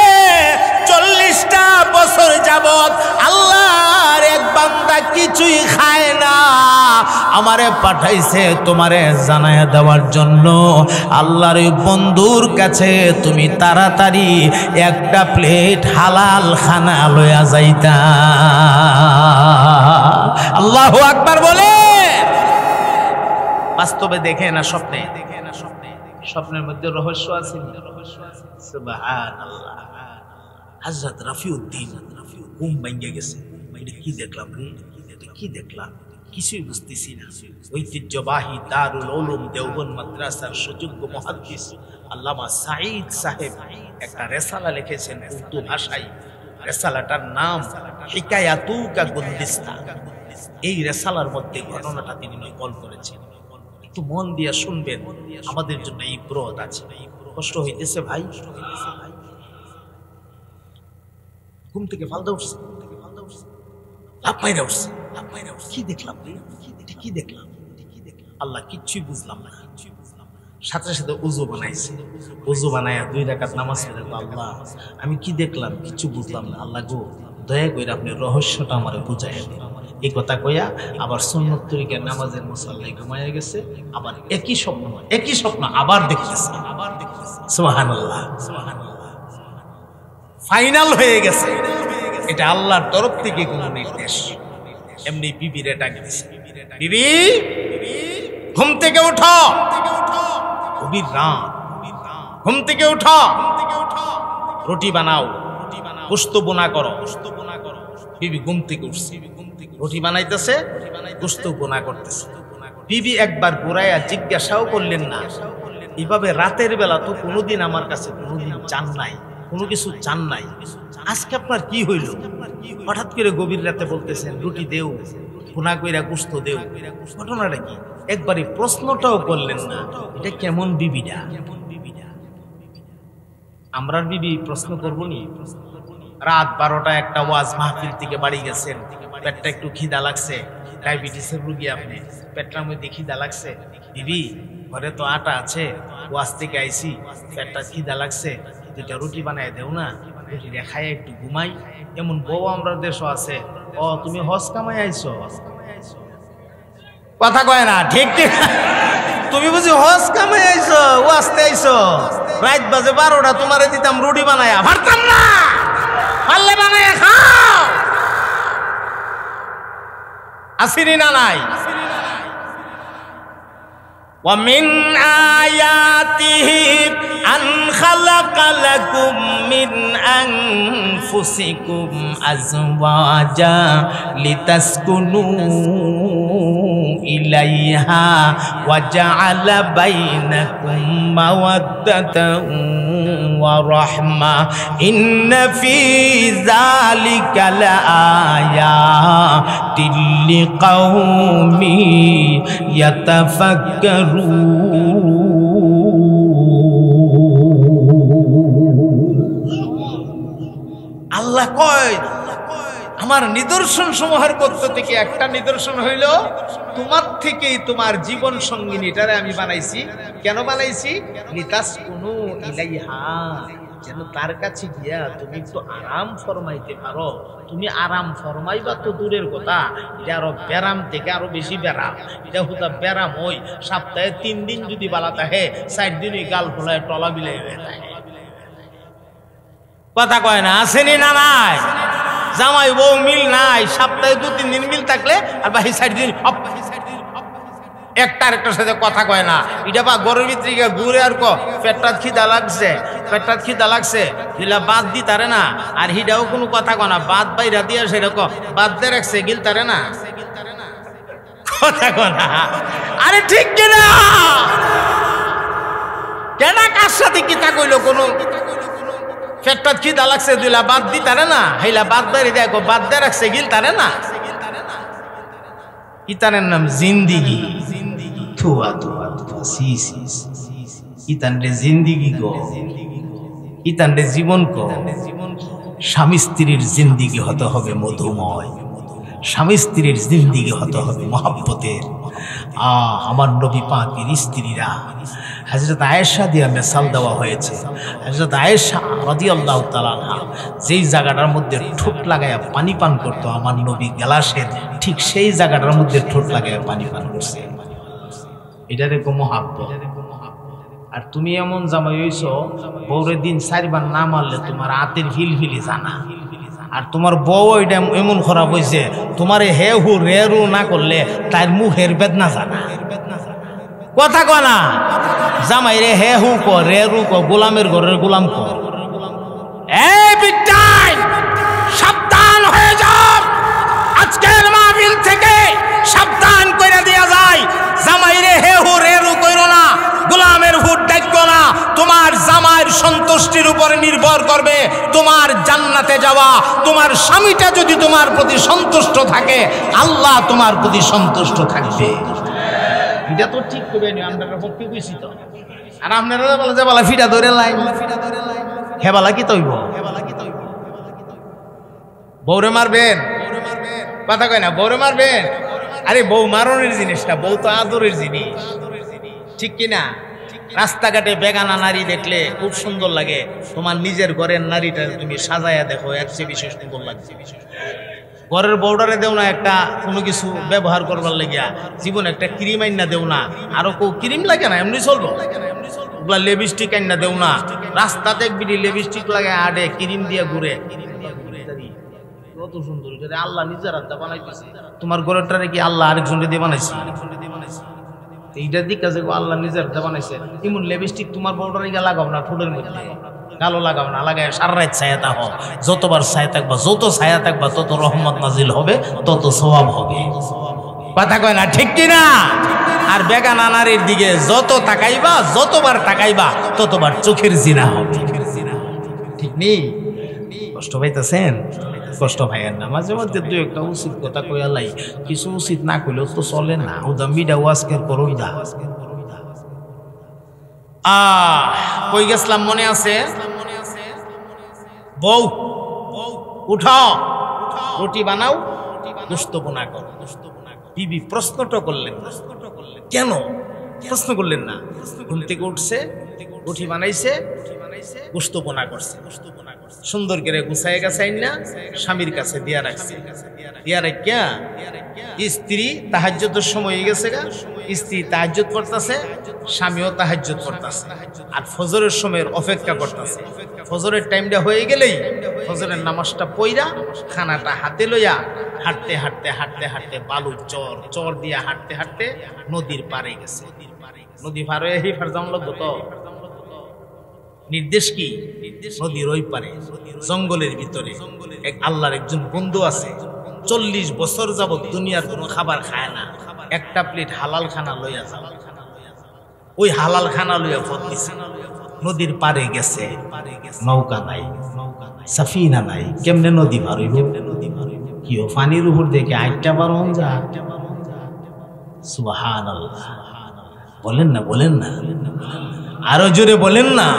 40টা বছর যাবত আল্লাহর এক বান্দা কিছুই খায় না, আমারে পাঠাইছে তোমারে জানায়া দেওয়ার জন্য আল্লাহর ওই বন্ধুর কাছে তুমি তাড়াতাড়ি একটা প্লেট হালাল খানা লইয়া যাইতা। আল্লাহু আকবার বলে। বাস্তবে দেখে না, স্বপ্নে দেখে না, স্বপ্নের মধ্যে রহস্য আছে। সুবহানাল্লাহ। হযরত রফিউদ্দিন ঘুম ভেঙে গেছে। কি দেখলাম রে, কি দেখলাম, কিছুই বুঝতেছি না। ঐতিহ্যবাহী দারুল উলুম দেওবন্দ মাদ্রাসার সুযোগ্য মুহাদ্দিস আল্লামা সাঈদ সাহেব একটা রেসালা লিখেছেন উর্দু ভাষায়। রেসালাটার নাম হিকায়াতুকা গুলদিস্তা। এই রেসালার মধ্যে ঘটনাটা তিনি নকল করেছেন। একটু মন দিয়ে শুনবেন, আমাদের জন্য এই ব্রত আছে। কষ্ট হইতেছে ভাই, ঘুম থেকে ফালদা উঠছে, লাফ মাইরা উঠছে। কি দেখলাম, কি দেখলাম, আল্লাহ কিচ্ছুই বুঝলাম না। সাথে সাথে উযু বানাইছে। উযু বানায়া 2 রাকাত নামাজ পড়ে, আল্লাহ আমি কি দেখলাম, কিচ্ছু বুঝলাম না। আল্লাহ গো, দয়া করে আপনি রহস্যটা আমারে বুঝাইয়া দিন। এই কথা কইয়া আবার সুন্নত তরিকার নামাজের মুসাল্লায় ঘুমাইয়া গেছে। আবার একই স্বপ্ন আবার দেখতেছে। সুবহানাল্লাহ, সুবহানাল্লাহ। ফাইনাল হয়ে গেছে। এটা আল্লাহর তরফ থেকে কোন নির্দেশ। এমনি বিবিরে ডাক দিছে, বিবি ঘুম থেকে উঠো। গভীর রাত, ঘুম থেকে উঠো, রুটি বানাও, গোশত বোনা করো। বিবি ঘুম থেকে উঠছে, রুটি বানাইতেছে, গোশত বোনা করতেছে। বিবি একবার ঘুরাইয়া জিজ্ঞাসাও করলেন না, এভাবে রাতের বেলা তো কোনোদিন আমার কাছে কোনোদিন চান নাই, কোনো কিছু চান নাই, আজকে আপনার কি হইল? হঠাৎ করে গভীর রাতে বলতেছেন রুটি দেও, বোনা কইরা গোশত দেও, ঘটনাটা কি? একবারই প্রশ্নটাও করলেন না। এটা কেমন বিবিটা? আমরার বিবি প্রশ্ন করবো নি? রাত 12টা একটা ওয়াজ মাহফিল থেকে বাড়ি গেছেন, পেটটা একটু খিদা লাগছে, ডায়াবেটিসের রুগী আপনি, পেটটার মধ্যে খিদা লাগছে, বিবি ঘরে তো আটা আছে, ওয়াজ থেকে আইছি, পেটটা খিদা লাগছে, 2টা রুটি বানায় দেও না, রুটি খাইয়া একটু ঘুমাই। এমন বউ আমরা দেশও আছে। ও তুমি হজ কামাই আইছো? কথা কয় না, ঠিক ঠিক। তুমি বুঝি হজ কামাই আইছো, ওয়াজতে আইছো? রাত বাজে 12টা, তোমারে দিতাম রুটি বানায়া, পারতাম না, পারলে বানায়া খাও। আসিনি না নাই? ومن آياته أن خلق لكم من أنفسكم أزواجا لتسكنوا إليها وجعل بينكم مودة ورحمة إن في ذلك لآيات لقوم يتفكرون। আল্লাহ কয় আমার নিদর্শন সমূহের মধ্য থেকে একটা নিদর্শন হইল তোমার থেকেই তোমার জীবন সঙ্গিনীটারে আমি বানাইছি। কেন বানাইছি? লিতাসকুনু ইলাইহা, যেন তার কাছে গিয়া তুমি একটু আরাম ফরমাইতে পারো। তুমি আরাম ফরমাইবা তো দূরের কথা, এটা আরো ব্যারাম থেকে আরো বেশি ব্যারাম। এটা হুদা ব্যারাম ওই সপ্তাহে 3 দিন যদি বালা থাকে, 4 দিনই গাল ফোলায় টলা বিলাই হয়ে থাকে। কথা কয় না? আসেনি না নাই? জামাই বউ মিল নাই, সপ্তাহে 2-3 দিন মিল থাকলে আর বাকি 4 দিন একটা আরেকটার সাথে কথা কয় না। এটা বা গরুর ভিতরে ঘুরে আর পেটটা খিদা লাগছে দিলা বাদ দি তারে না, আর হিডাও কোনো কথা কয় না, বাদ বাইরা দিয়া সেরকম বাদ দিয়ে রাখছে গিল তারে না, কথা কয় না। আরে ঠিক কিনা? কেনা কার সাথে কিতা কইলো? কোনো পেটটা খিদা লাগছে দিলা বাদ দি তারে না, হেলা বাদ বাইরে দেয় বাদ দিয়ে রাখছে গিল তারে না। ইতানের নাম জিন্দিগি। থুয়া থুয়া থুয়া সি সি ইতানরে জিন্দিগি গো, ইতানরে জীবন গো। স্বামী স্ত্রীর জিন্দিগি হতে হবে মধুময়, স্বামী স্ত্রীর জিন্দিগি হতে হবে মহব্বতের। আমার নবী পাকের স্ত্রীরা, হযরত আয়েশা দিয়া মিসাল দেওয়া হয়েছে। হযরত আয়েশা রাদিয়াল্লাহু তাআলা আনহা যেই জায়গাটার মধ্যে ঠোঁট লাগায়া পানি পান করতো আমার নবী গ্লাসের, ঠিক সেই জায়গাটার মধ্যে ঠোঁট লাগায়া পানি পান করছে। এটা দেখো মহব্বত। আর তুমি এমন জামাই হইছো, বউরে দিন 4 বার না মারলে তোমার হাতের ফিলফিলি জানা। আর তোমার বউ এটা এমন খারাপ হয়েছে, তোমার হে হু রে রু না করলে তার মুখের বেদনা জানা। কথা কয় না? জামাই রে হে হু ক রে রু ক, গোলামের ঘরের গোলাম ক। এই বিটাই সাবধান হয়ে যাও, আজকের মাহফিল থেকে সাবধান করে দেয়া যায়। জামাই রে হে হু রে রু কইরো না, গোলামের ভূত ডাকো না। তোমার জামাইয়ের সন্তুষ্টির উপরে নির্ভর করবে তোমার জান্নাতে যাওয়া। তোমার স্বামীটা যদি তোমার প্রতি সন্তুষ্ট থাকে, আল্লাহ তোমার প্রতি সন্তুষ্ট থাকবে। এটা তো ঠিক করবে নি, আমরা পক্ষে কইছি তো। আর আপনারা বলে যে বলা ফিটা ধরে লাইন, হেবালা কি তৈব? বউরে মারবেন? কথা কয় না, বউরে মারবেন? আরে বউ মারণের জিনিস না, বউ তো আদরের জিনিস, ঠিক কিনা? রাস্তাঘাটে বেগানা নারী দেখলে খুব সুন্দর লাগে। তোমার নিজের ঘরের নারীটা তুমি সাজায়া দেখো, এর চেয়ে বিশেষ সুন্দর লাগছে। ঘরের বউডারে দেও না একটা কোনো কিছু ব্যবহার করবার লাগিয়া, জীবন একটা ক্রিম আইনা দেও না। আরো কেউ ক্রিম লাগে না, এমনি চলবো। ওগুলা লিপস্টিক আইনা দেও না। রাস্তা দেখবি লিপস্টিক লাগে আডে, ক্রিম দিয়ে ঘুরে, কত সুন্দর। আল্লাহ নিজের হাতে বানাইতেছে। তোমার ঘরেরটারে কি আল্লাহ আরেকজনকে দিয়ে বানাইছে? এইটার দিক আছে আল্লাহ নিজের হাতে বানাইছে। এমন লিপস্টিক তোমার বউডারে গিয়ে লাগাও না, ঠোঁটের মধ্যে গালো লাগাও না, লাগায় সারা রাত ছায়া থাকো। যতবার ছায়া থাকবা, যত ছায়া থাকবা, তত রহমত নাজিল হবে, তত সওয়াব হবে। কথা কয় না, ঠিক কিনা? আর বেগানা নারীর দিকে যত তাকাইবা, যতবার তাকাইবা, ততবার চোখের জিনা হবে, ঠিক নেই? কষ্ট পাইতেছেন? কষ্ট ভাইয়ের না। মাঝে মধ্যে দু একটা উচিত কথা কইয়ালাই, কিছু উচিত না কইলেও তো চলে না। ওদা মিডা ওয়াজকের করই দা। কই গেছিলাম মনে আছে? বউ উঠো, রুটি বানাও, গোশত বোনা করো। বিবি প্রশ্নটা করলেন না। কেন প্রশ্ন করলেন না? ঘুম থেকে উঠছে, রুটি বানাইছে, গোশত বোনা করছে, সুন্দর করে গুছায় গেছাই না স্বামীর কাছে দিয়া রাখছে। দিয়া রাখিয়া স্ত্রী তাহাজ্জুদের সময় হয়ে গেছে গা, স্ত্রী তাহাজ্জুদ করতেছে, স্বামীও তাহাজ্জুদ করতেছে। আর ফজরের সময়ের অপেক্ষা করতেছে। ফজরের টাইমটা হয়ে গেলেই ফজরের নামাজটা পইরা খানাটা হাতে লইয়া হাঁটতে হাঁটতে হাঁটতে হাঁটতে বালু চর চর দিয়া হাঁটতে হাঁটতে নদীর পাড়ে গেছে। নদী পার হয়ে হিফার জাম লাগতো তো। নির্দেশ কি? নদীর ওই পারে জঙ্গলের ভিতরে এক আল্লাহর একজন বন্ধু আছে, 40 বছর যাবত দুনিয়ার কোনো খাবার খায় না। একটা প্লেট হালাল খানা লইয়া যাও। ওই হালাল খানা লইয়া পথ দিছে। নদীর পারে গেছে, নৌকা নাই, সাফিনা নাই, কেমনে নদী পার হইব? কি পানির উপর দেখে আইটা পার হন যা। সুবহানাল্লাহ, বলেন না, বলেন না, আরো জোরে বলেন না।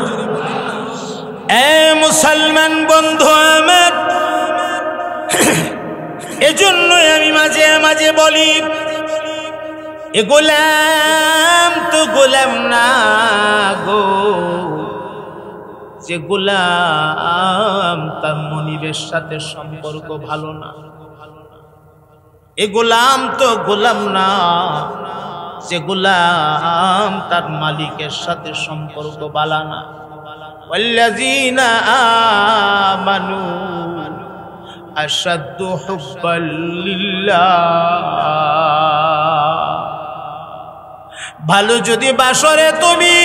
এ মুসলমান বন্ধু আমার, এজন্যই আমি মাঝে মাঝে বলি, এ গোলাম তো গোলাম না গো, যে গোলাম তার মনিবের সাথে সম্পর্ক ভালো না। এ গোলাম তো গোলাম না, যে গোলাম তার মালিকের সাথে সম্পর্ক ভালো না। ওয়াল্লাযীনা আমানু আশাদ্দু হুব্বাল লিল্লাহ। ভালো যদি বাসরে তুমি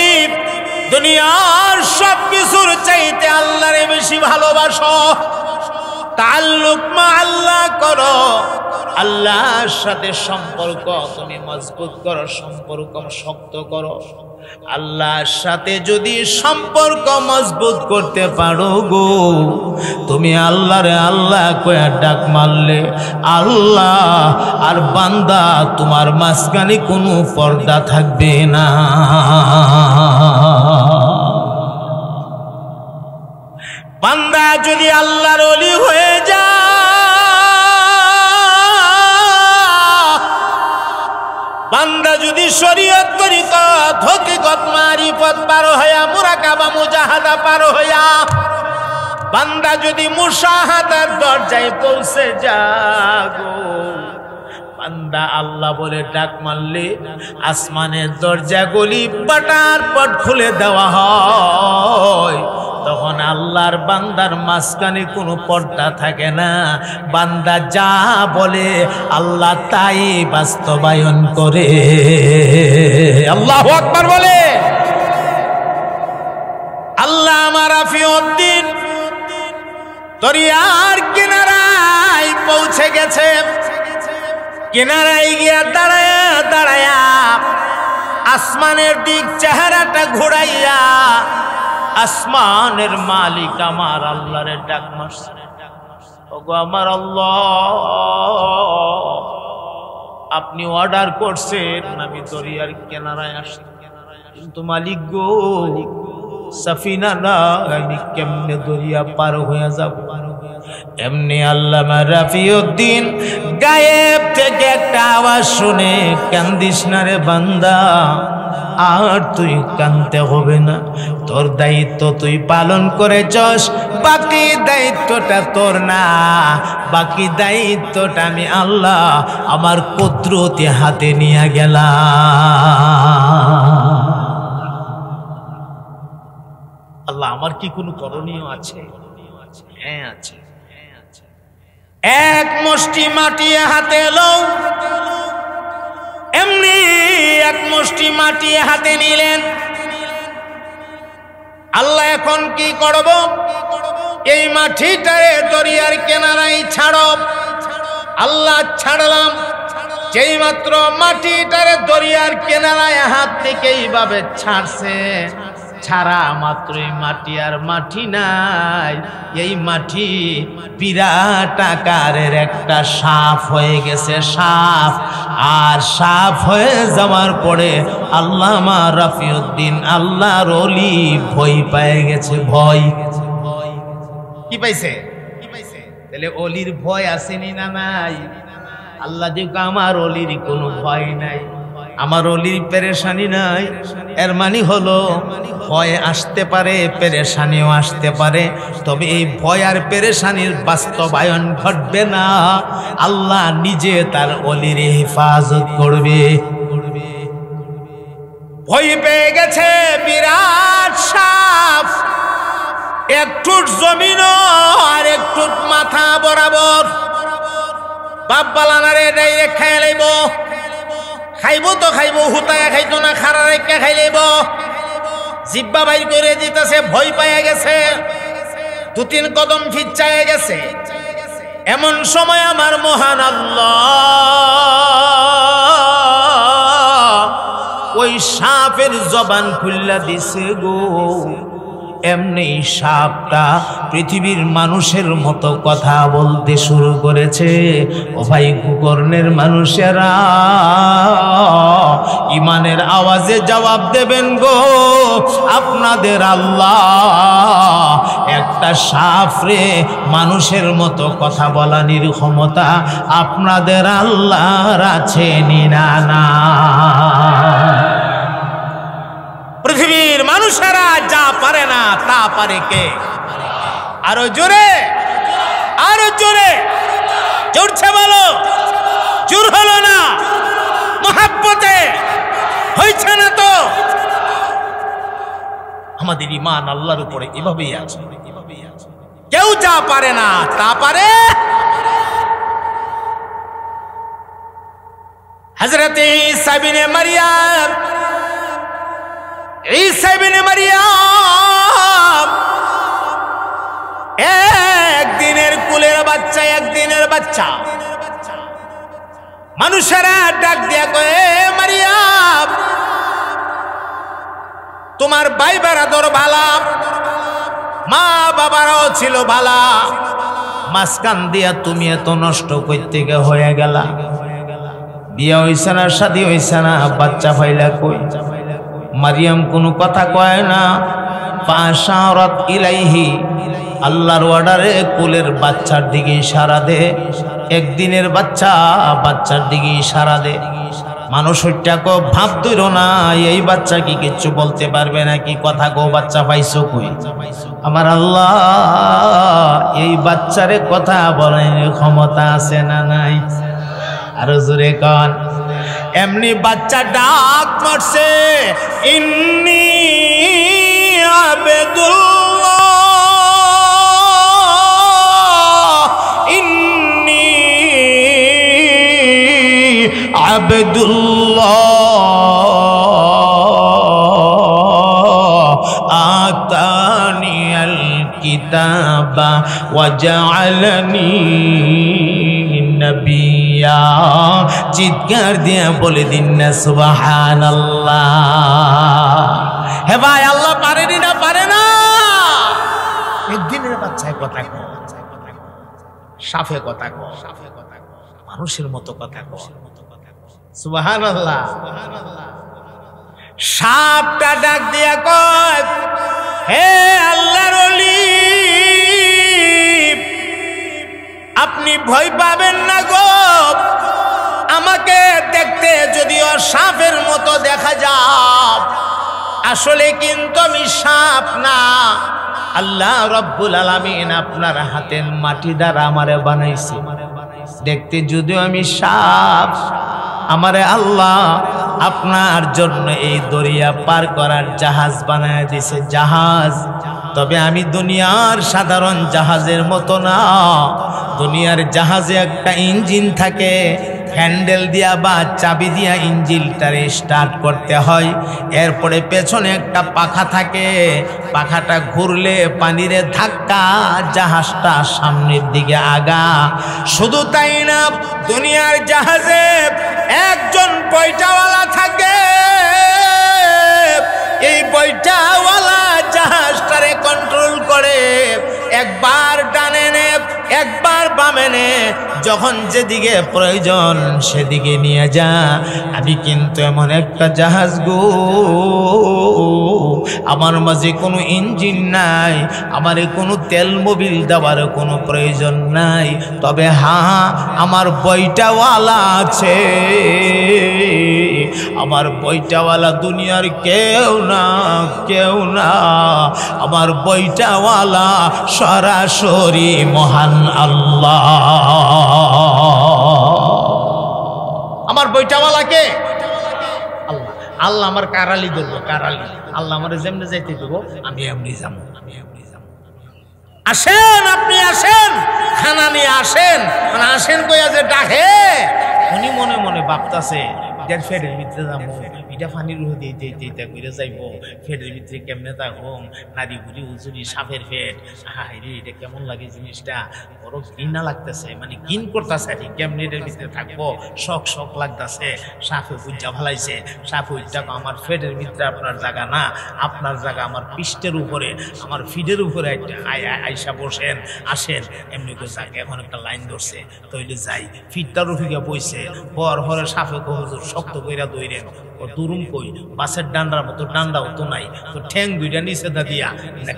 দুনিয়ার সব কিছুর চাইতে আল্লাহরে বেশি ভালোবাসো, তাআল্লুক মা আল্লাহ করো, আল্লাহর সাথে সম্পর্ক তুমি মজবুত করো, সম্পর্ক শক্ত করো। আল্লাহর সাথে যদি সম্পর্ক মজবুত করতে পারো গো, তুমি আল্লাহরে আল্লাহ কয়ে ডাক মারলে আল্লাহ আর বান্দা তোমার মাঝখানে কোনো পর্দা থাকবে না। বান্দা যদি আল্লাহর ওলি হয়ে যায়, বান্দা যদি শরীয়ত তরিকত হকিকত মারিফত পার হইয়া মুরাকাবা মুজাহাদা পার হইয়া বান্দা যদি মুশাহাদার দরজায় পৌঁছে যাগো, বান্দা আল্লাহ বলে ডাক মারলে আসমানের দরজাগুলি পাটার পট খুলে দেওয়া হয়। তখন আল্লাহর বান্দার মাঝখানে কোনো পর্দা থাকে না। বান্দা যা বলে আল্লাহ তাই বাস্তবায়ন করে। আল্লাহু আকবার বলে। আল্লাহ আমার রাফিউদ্দিন দরিয়ার কিনারায় পৌঁছে গেছে। কিনারায় গিয়া দাঁড়ায়া দাঁড়ায়া আসমানের দিক চেহারাটা ঘুরাইয়া আসমানের মালিক আমার আল্লাহরে ডাক মারছে, ওগো আমার আল্লাহ, আপনি অর্ডার করছেন আমি দরিয়ার কিনারায় আসি, কিন্তু মালিক গো সাফিনা না, আমি কেমনে দরিয়া পার হয়ে যাব? এমনি আল্লামা রাফিউদ্দিন গায়েব থেকে একটা আওয়াজ শুনে, কান্দিস না রে বান্দা, আর তুই কানতে হবে না, তোর দায়িত্ব তুই পালন করেছস, বাকি দায়িত্বটা তোর না, বাকি দায়িত্বটা আমি আল্লাহ আমার কুদরতি হাতে নিয়ে গেলাম। আল্লাহ আমার কি কোনো করণীয় আছে? হ্যাঁ আছে। এক মুষ্টি মাটি হাতে এলো, এমনি এক মুষ্টি মাটি হাতে নিলেন। আল্লাহ এখন কি করব? এই মাটিটারে দরিয়ার কিনারায় ছাড়ো। আল্লাহ ছাড়লাম। যেই মাত্র মাটিটারে দরিয়ার কিনারায় হাত থেকে এইভাবে ছাড়ছে, ছাড়া মাত্রই মাটি আর মাটি নাই, এই মাটি বিরাট আকারের একটা সাপ হয়ে গেছে। সাপ আর সাপ হয়ে যাওয়ার পরে আল্লামা রাফিউদ্দিন আল্লাহর ওলি ভয় পেয়ে গেছে। ভয় কি পাইছে? তাহলে অলির ভয় আসেনি না নাই? আল্লাহ দেখো আমার অলির কোনো ভয় নাই, আমার অলির পেরেশানি নাই। এর মানে হলো ভয় আসতে পারে, পেরেশানিও আসতে পারে, তবে এই ভয় আর পেরেশানির বাস্তবায়ন ঘটবে না। আল্লাহ নিজে তার অলির হেফাজত করবে। ভয় পেয়ে গেছে বিরাট সাপ, একটু জমিন আর একটু মাথা বরাবর। বাপ বালানারে ডাইরেক্ট খাই লাইব, খাইব তো খাইব, হুতায়া খাইতো না, খারা রেখা খাই লাইব। জিব্বা বাইর করে দিতেছে, ভয় পাইয়া গেছে, দু তিন কদম ফিচ্চায় গেছে। এমন সময় আমার মহান আল্লাহ ওই সাপের জবান খুল্লা দিছে গো। এমনি সাপটা পৃথিবীর মানুষের মতো কথা বলতে শুরু করেছে। ও ভাই কুকর্ণের মানুষেরা, ইমানের আওয়াজে জবাব দেবেন গো। আপনাদের আল্লাহ একটা সাপরে মানুষের মতো কথা বলার ক্ষমতা আপনাদের আল্লাহর আছে না? না, পৃথিবীর মানুষেরা যা পারে না তা পারে কে? আরো জোরে, আরো জোরে, জোরছে বলো। জোর হলো না, মহাব্বতে হয়েছে না তো? আমাদের ঈমান আল্লাহর উপরে এভাবেই আছে। কেউ যা পারে না তা পারে। হযরত ঈসা ইবনে মারইয়াম, ঈসা ইবনে মারইয়াম একদিনের কুলের বাচ্চা, একদিনের বাচ্চা। মানুষেরা ডাক দিয়া কয়ে, মারিয়াম তোমার ভাই বেড়াদর ভালা, মা বাবারাও ছিল ভালা, মাঝখান দিয়া তুমি এত নষ্ট করতে হয়ে গেলা, বিয়া হইছে না, শাদী হইছে না, বাচ্চা পাইলা কই? মারিয়াম কোনো কথা কয় না। ফাশারাত ইলাইহি, আল্লাহর অর্ডারে কুলের বাচ্চার দিকে ইশারা দে, একদিনের বাচ্চা, বাচ্চার দিকে ইশারা দে। মানুষ ওইটাকে ভাব ধইর না, এই বাচ্চা কি কিচ্ছু বলতে পারবে নাকি? কথা কো, বাচ্চা পাইছো কই? আমার আল্লাহ এই বাচ্চারে কথা বলার ক্ষমতা আছে না নাই? আরো জোরে কন। এমনি বাচ্চা ডাক মারছে, ইন্নী আবেদুল্লাহ, ইন্নী আবেদুল্লাহ, আতানিয়াল কিতাবা ওয়া জাআলানি নবিয়া। চিৎকার দিয়ে বলে দিন না সুবহানাল্লাহ। হে ভাই, আল্লাহ পারেনি না? পারে না? একদিনের বাচ্চায় কথা কয়, সাফে কথা কয়, মানুষের মতো কথা কয়। সুবহানাল্লাহ। সাপটা ডাক দিয়া কয়, হে আল্লাহর ওলি, আপনি ভয় পাবেন না গো, আমাকে দেখতে যদিও সাপের মতো দেখা যায়, আসলে কিন্তু আমি সাপ না। আল্লাহ রব্বুল আলামিন আপনার হাতের মাটি দ্বারা আমারে বানাইছে, দেখতে যদিও আমি সাপ, আমারে আল্লাহ আপনার জন্য এই দরিয়া পার করার জাহাজ বানায় দিয়েছে, জাহাজ। তবে আমি দুনিয়ার সাধারণ জাহাজের মতো না। দুনিয়ার জাহাজে একটা ইঞ্জিন থাকে, হ্যান্ডেল দিয়া বা চাবি দিয়া ইঞ্জিনটারে স্টার্ট করতে হয়। এরপরে পেছনে একটা পাখা থাকে, পাখাটা ঘুরলে পানিরে ধাক্কা, জাহাজটা সামনের দিকে আগা। শুধু তাই না, দুনিয়ার জাহাজে একজন বইটাওয়ালা থাকে, এই বইটাওয়ালা জাহাজটারে কন্ট্রোল করে, একবার ডানে নে, একবার বামে নে, যখন যেদিকে প্রয়োজন সেদিকে নিয়ে যা। আমি কিন্তু এমন একটা জাহাজ গো, আমার মাঝে কোনো ইঞ্জিন নাই, আমার কোনো তেল মোবিল দেওয়ার কোনো প্রয়োজন নাই। তবে হ্যাঁ, আমার বইটাওয়ালা আছে, আমার বইটাওয়ালা দুনিয়ার কেউ না, কেউ না। আমার বইটাওয়ালা সরাসরি মহান আল্লাহ। আমার বইটাওয়ালাকে আল্লাহ। আল্লাহ আমার কারালি ধরবো, কারালি। আল্লাহ আমার যেমনি যাইতে দেবো, আমি এমনি যাবো। আসেন, আপনি আসেন, খানা নিয়ে আসেন। মানে আসেন কইয়া যে ডাকে, উনি মনে মনে ভাবতাছে ফেডের ভিতরে যাবো, এটা পানির রুহ দিয়ে করে যাইবো, ফেডের ভিতরে কেমনে থাকুম, নারী ঘুরি উজুরি সাপের ফেট, রে এটা কেমন লাগে জিনিসটা, বড় ঘৃণা লাগতেছে, মানে ঘিন করতেছে আর কি, কেমনে এটার ভিতরে থাকবো, শখ শখ লাগতেছে। সাপে বুঝা ভালাইছে, সাপ উইটাকে আমার ফেডের ভিতরে আপনার জায়গা না, আপনার জায়গা আমার পৃষ্ঠের উপরে, আমার ফিডের উপরে আইসা বসেন, আসেন। এমনি করে যাকে এখন একটা লাইন ধরছে, তৈলে যাই, ফিটটার উঠিকে বইছে, পর হরে সাপে হুজুর শক্ত কইরা দইরেন, ও দুরুম কই, বাসের ডান্ডার মতো ডান্ডাও তো নাই, তো ঠ্যাং দুইটা নিচে দা দিয়া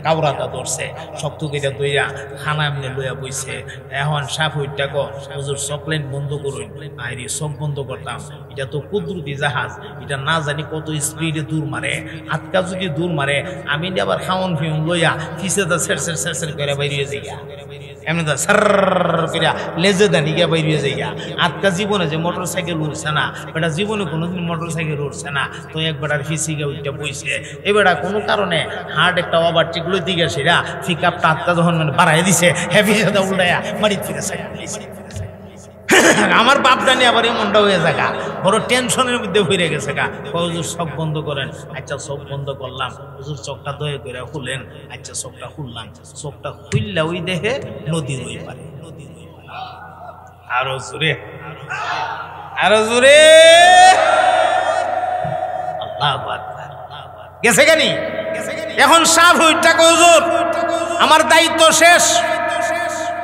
কাউরাটা ধরছে, শক্ত কইরা দইরা খানা এমনি লইয়া বইছে। এখন সাপ হইটা কো হুজুর চকলেট বন্ধ করুন, আইরে চোখ বন্ধ করতাম, এটা তো কুদরতি জাহাজ, এটা না জানি কত স্পিডে দূর মারে, আটকা যদি দূর মারে, আমি আবার খাওয়ন ফিউন লইয়া ফিসেটা সের সের সের সের করে বাইরে যাইয়া, এমনি তো সার কইরা লেজে দানি গিয়া বাইরে যাইয়া। আটকা জীবনে যে মোটর সাইকেল উঠছে না, বেটা জীবনে কোনোদিন মোটর সাইকেল উঠছে না, তো একবার ফিসিকে উঠতে বইছে। এবারে কোনো কারণে হার্ট একটা ওভারটেক লইতে গেছে, পিক আপটা আটকা যখন মানে বাড়াই দিছে, হ্যাঁ ফিসেটা উল্টাইয়া মারি ফিরে সাইকেল। আমার বাপ জানি আবার এমনটা হয়ে যাগা, বড় টেনশনের মধ্যে হয়ে গেছে গা। হুজুর চোখ বন্ধ করেন। আচ্ছা চোখ বন্ধ করলাম। হুজুর চোখটা দয়া করে খুলেন। আচ্ছা চোখটা খুললাম। চোখটা খুললা ওই দেখে নদীর ওই পারে। আরো জোরে, আরো জোরে। আল্লাহু আকবার। গেছে কেনি? এখন সাপ হইটা হুজুর আমার দায়িত্ব শেষ,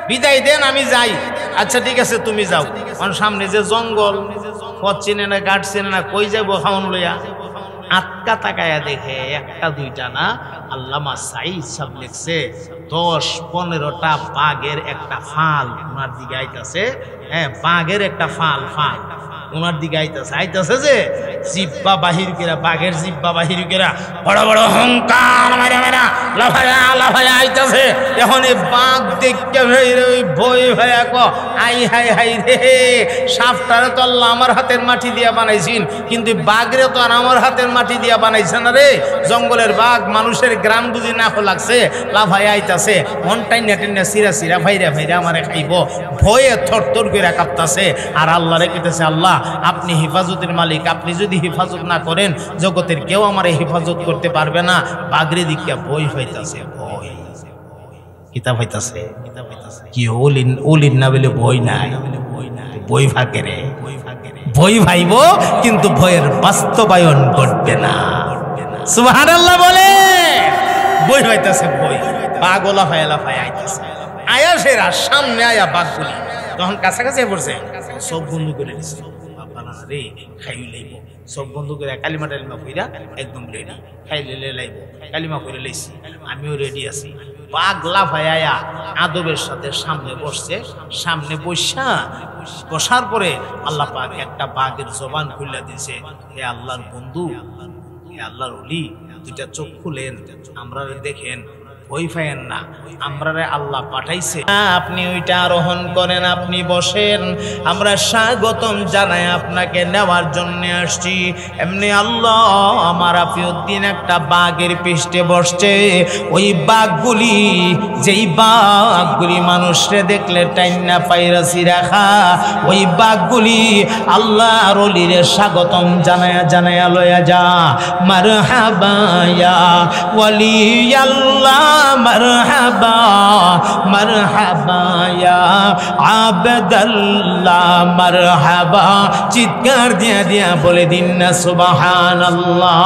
বিদায় দেন, আমি যাই। আচ্ছা ঠিক আছে তুমি যাও। কারণ সামনে যে জঙ্গল, পথ চিনে না, গাছ চিনে না, কই যাবো খাওন লইয়া। আটকা তাকায়া দেখে একটা দুইটা না, আল্লামা সাঈদ সাহেব লিখছে 10-15টা বাঘের একটা ফাল ওনার দিকে আইতাছে। হ্যাঁ, বাঘের একটা ফাল ওনার দিকে আইতাছে যে জিব্বা বাহির কেরা, বাঘের জিব্বা বাহির কেরা, বড় বড় হংকার মারা লাফায়া আইতাছে। এখন এই বাঘ দেখতে ভয় ভাইয়া ক আই হাই হাই রে, সাপটারে তো আল্লাহ আমার হাতের মাটি দিয়া বানাইছেন, কিন্তু বাঘরে তো আর আমার হাতের মাটি দিয়া বানাইছে না রে। জঙ্গলের বাঘ মানুষের গ্রাম বুঝি না লাগছে, লাফায়া আইতাছে। অনটাইন নেটেন সিরা ভাইরা আমারে খাইব, ভয়ে থরথর করে কাঁপতাছে। আর আল্লাহ রেখেতেছে, আল্লাহ আপনি হেফাজতের মালিক, আপনি যদি হেফাজত না করেন জগতের কেউ আমার হেফাজত করতে পারবে না। বাগরে দিকে বই হইতাছে, ভয় কিতাব হইতাছে কি ওলিন না বলে বই নাই, বই ফাঁকে রে, বই ভাইব কিন্তু ভয়ের বাস্তবায়ন ঘটবে না। সুবহানাল্লাহ বলে বই হইতাছে, বই বাগলা লাফায় আইতাছে। আয়া সেরা সামনে আয়া বাঘগুলি তখন কাছাকাছি পড়ছে, সব বন্ধু করে দিছে। রে খাই লাইব, সব বন্ধু করে কালিমা টালিমা কইরা একদম রেডি, খাইলে লাইব, কালিমা করে লাইছি, আমিও রেডি আছি। বাঘ লাফায়া আদবের সাথে সামনে বসছে। সামনে বসার পরে আল্লাহ পাক একটা বাঘের জবান খুলে দিছে, হে আল্লাহর বন্ধু, হে আল্লাহর ওলি, দুইটা চোখ খুলেন, আমরা দেখেন, ভয় পায়েন না, আমরারে আল্লাহ পাঠাইছে, আপনি ওইটা আরোহণ করেন, আপনি বসেন, আমরা স্বাগতম জানাই আপনাকে নেওয়ার জন্য আসছি। এমনি আল্লাহ আমার আফিউদ্দিন একটা বাঘের পৃষ্ঠে বসছে। ওই বাঘগুলি, যেই বাঘগুলি মানুষরে দেখলে টাইনা পাইরাছি রাখা, ওই বাঘগুলি আল্লাহর ওলিরে স্বাগতম জানায়া লয়া যা। মারহাবা ইয়া ওয়ালি আল্লাহ, মারহাবা মারহাবা ইয়া আবদাল্লাহ, মারহাবা। চিৎকার দিয়া বলে দিন না সুবহানাল্লাহ।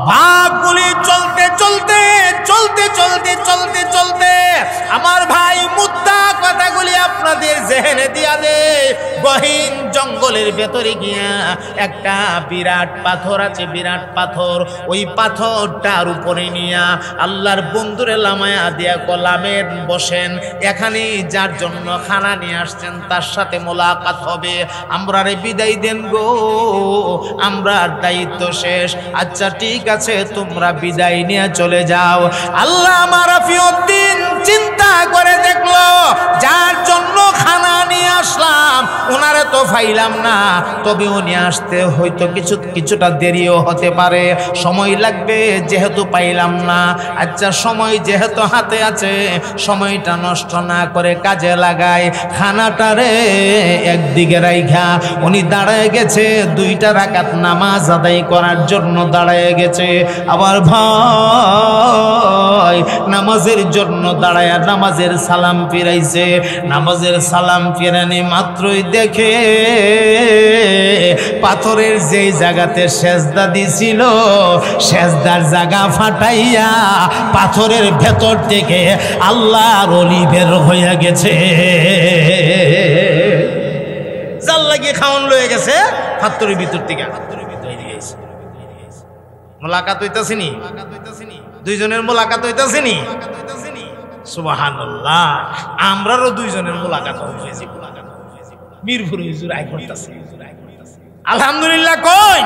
বাঘগুলি চলতে আমার ভাই মুদ্রা কথাগুলি আপনাদের জেহেনে দিয়া দে। গহীন জঙ্গলের ভেতরে গিয়া একটা বিরাট পাথর আছে, বিরাট পাথর। ওই পাথরটার উপরে নিয়া আল্লাহর বন্ধুরে লামায়া দিয়া কলামের বসেন, এখানে যার জন্য খানা নিয়ে আসছেন তার সাথে মোলাকাত হবে, আমরা রে বিদায় দেন গো, আমরার দায়িত্ব শেষ। আচ্ছা ঠিক আছে, তোমরা বিদায় নিয়ে চলে যাও। আল্লাহ আমার আফিউদ্দিন চিন্তা করে দেখলো, যার জন্য খানা নিয়ে আসলাম ওনারে তো ফাইলাম না, তবে উনি আসতে হয়তো কিছুটা দেরিও হতে পারে, সময় লাগবে যেহেতু পাইলাম না। আচ্ছা সময় যেহেতু হাতে আছে, সময়টা নষ্ট না করে কাজে লাগায়। খানাটারে একদিকে রাইখা উনি দাঁড়ায় গেছে, 2টা রাকাত নামাজ আদায় করার জন্য দাঁড়ায় গেছে। আবার ভাই নামাজের জন্য দাঁড়ায় নামাজের সালাম ফিরাইছে। নামাজের সালাম ফিরানি মাত্রই দেখে পাথরের যেই জায়গাতে সেজদা দিছিল, সেজদার জায়গা ফাটাইয়া পাথরের ভেতর থেকে আল্লাহর ওলি বের হয়ে গেছে। জাল লাগিয়ে খাওয়ান লয়ে গেছে পাথরের ভিতর থেকে। মোলাকাত হইতাছিনি, দুইজনের মোলাকাত হইতাছিনি। সুবহানাল্লাহ, আমরারও দুইজনের মোলাকাত হয়েছে। মিরপুর হুজুর আই করতেছে আলহামদুলিল্লাহ। কই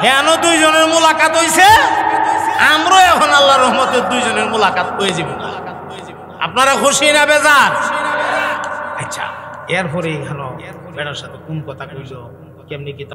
হেন দুইজনের মোলাকাত হইছে, আমরাও এখন আল্লাহর রহমতে দুইজনের মোলাকাত হয়ে যাব। আপনারা খুশি না বেজার? আচ্ছা এরপরে এখানে বেড়ার সাথে কোন কথা কইল, কেমনি কি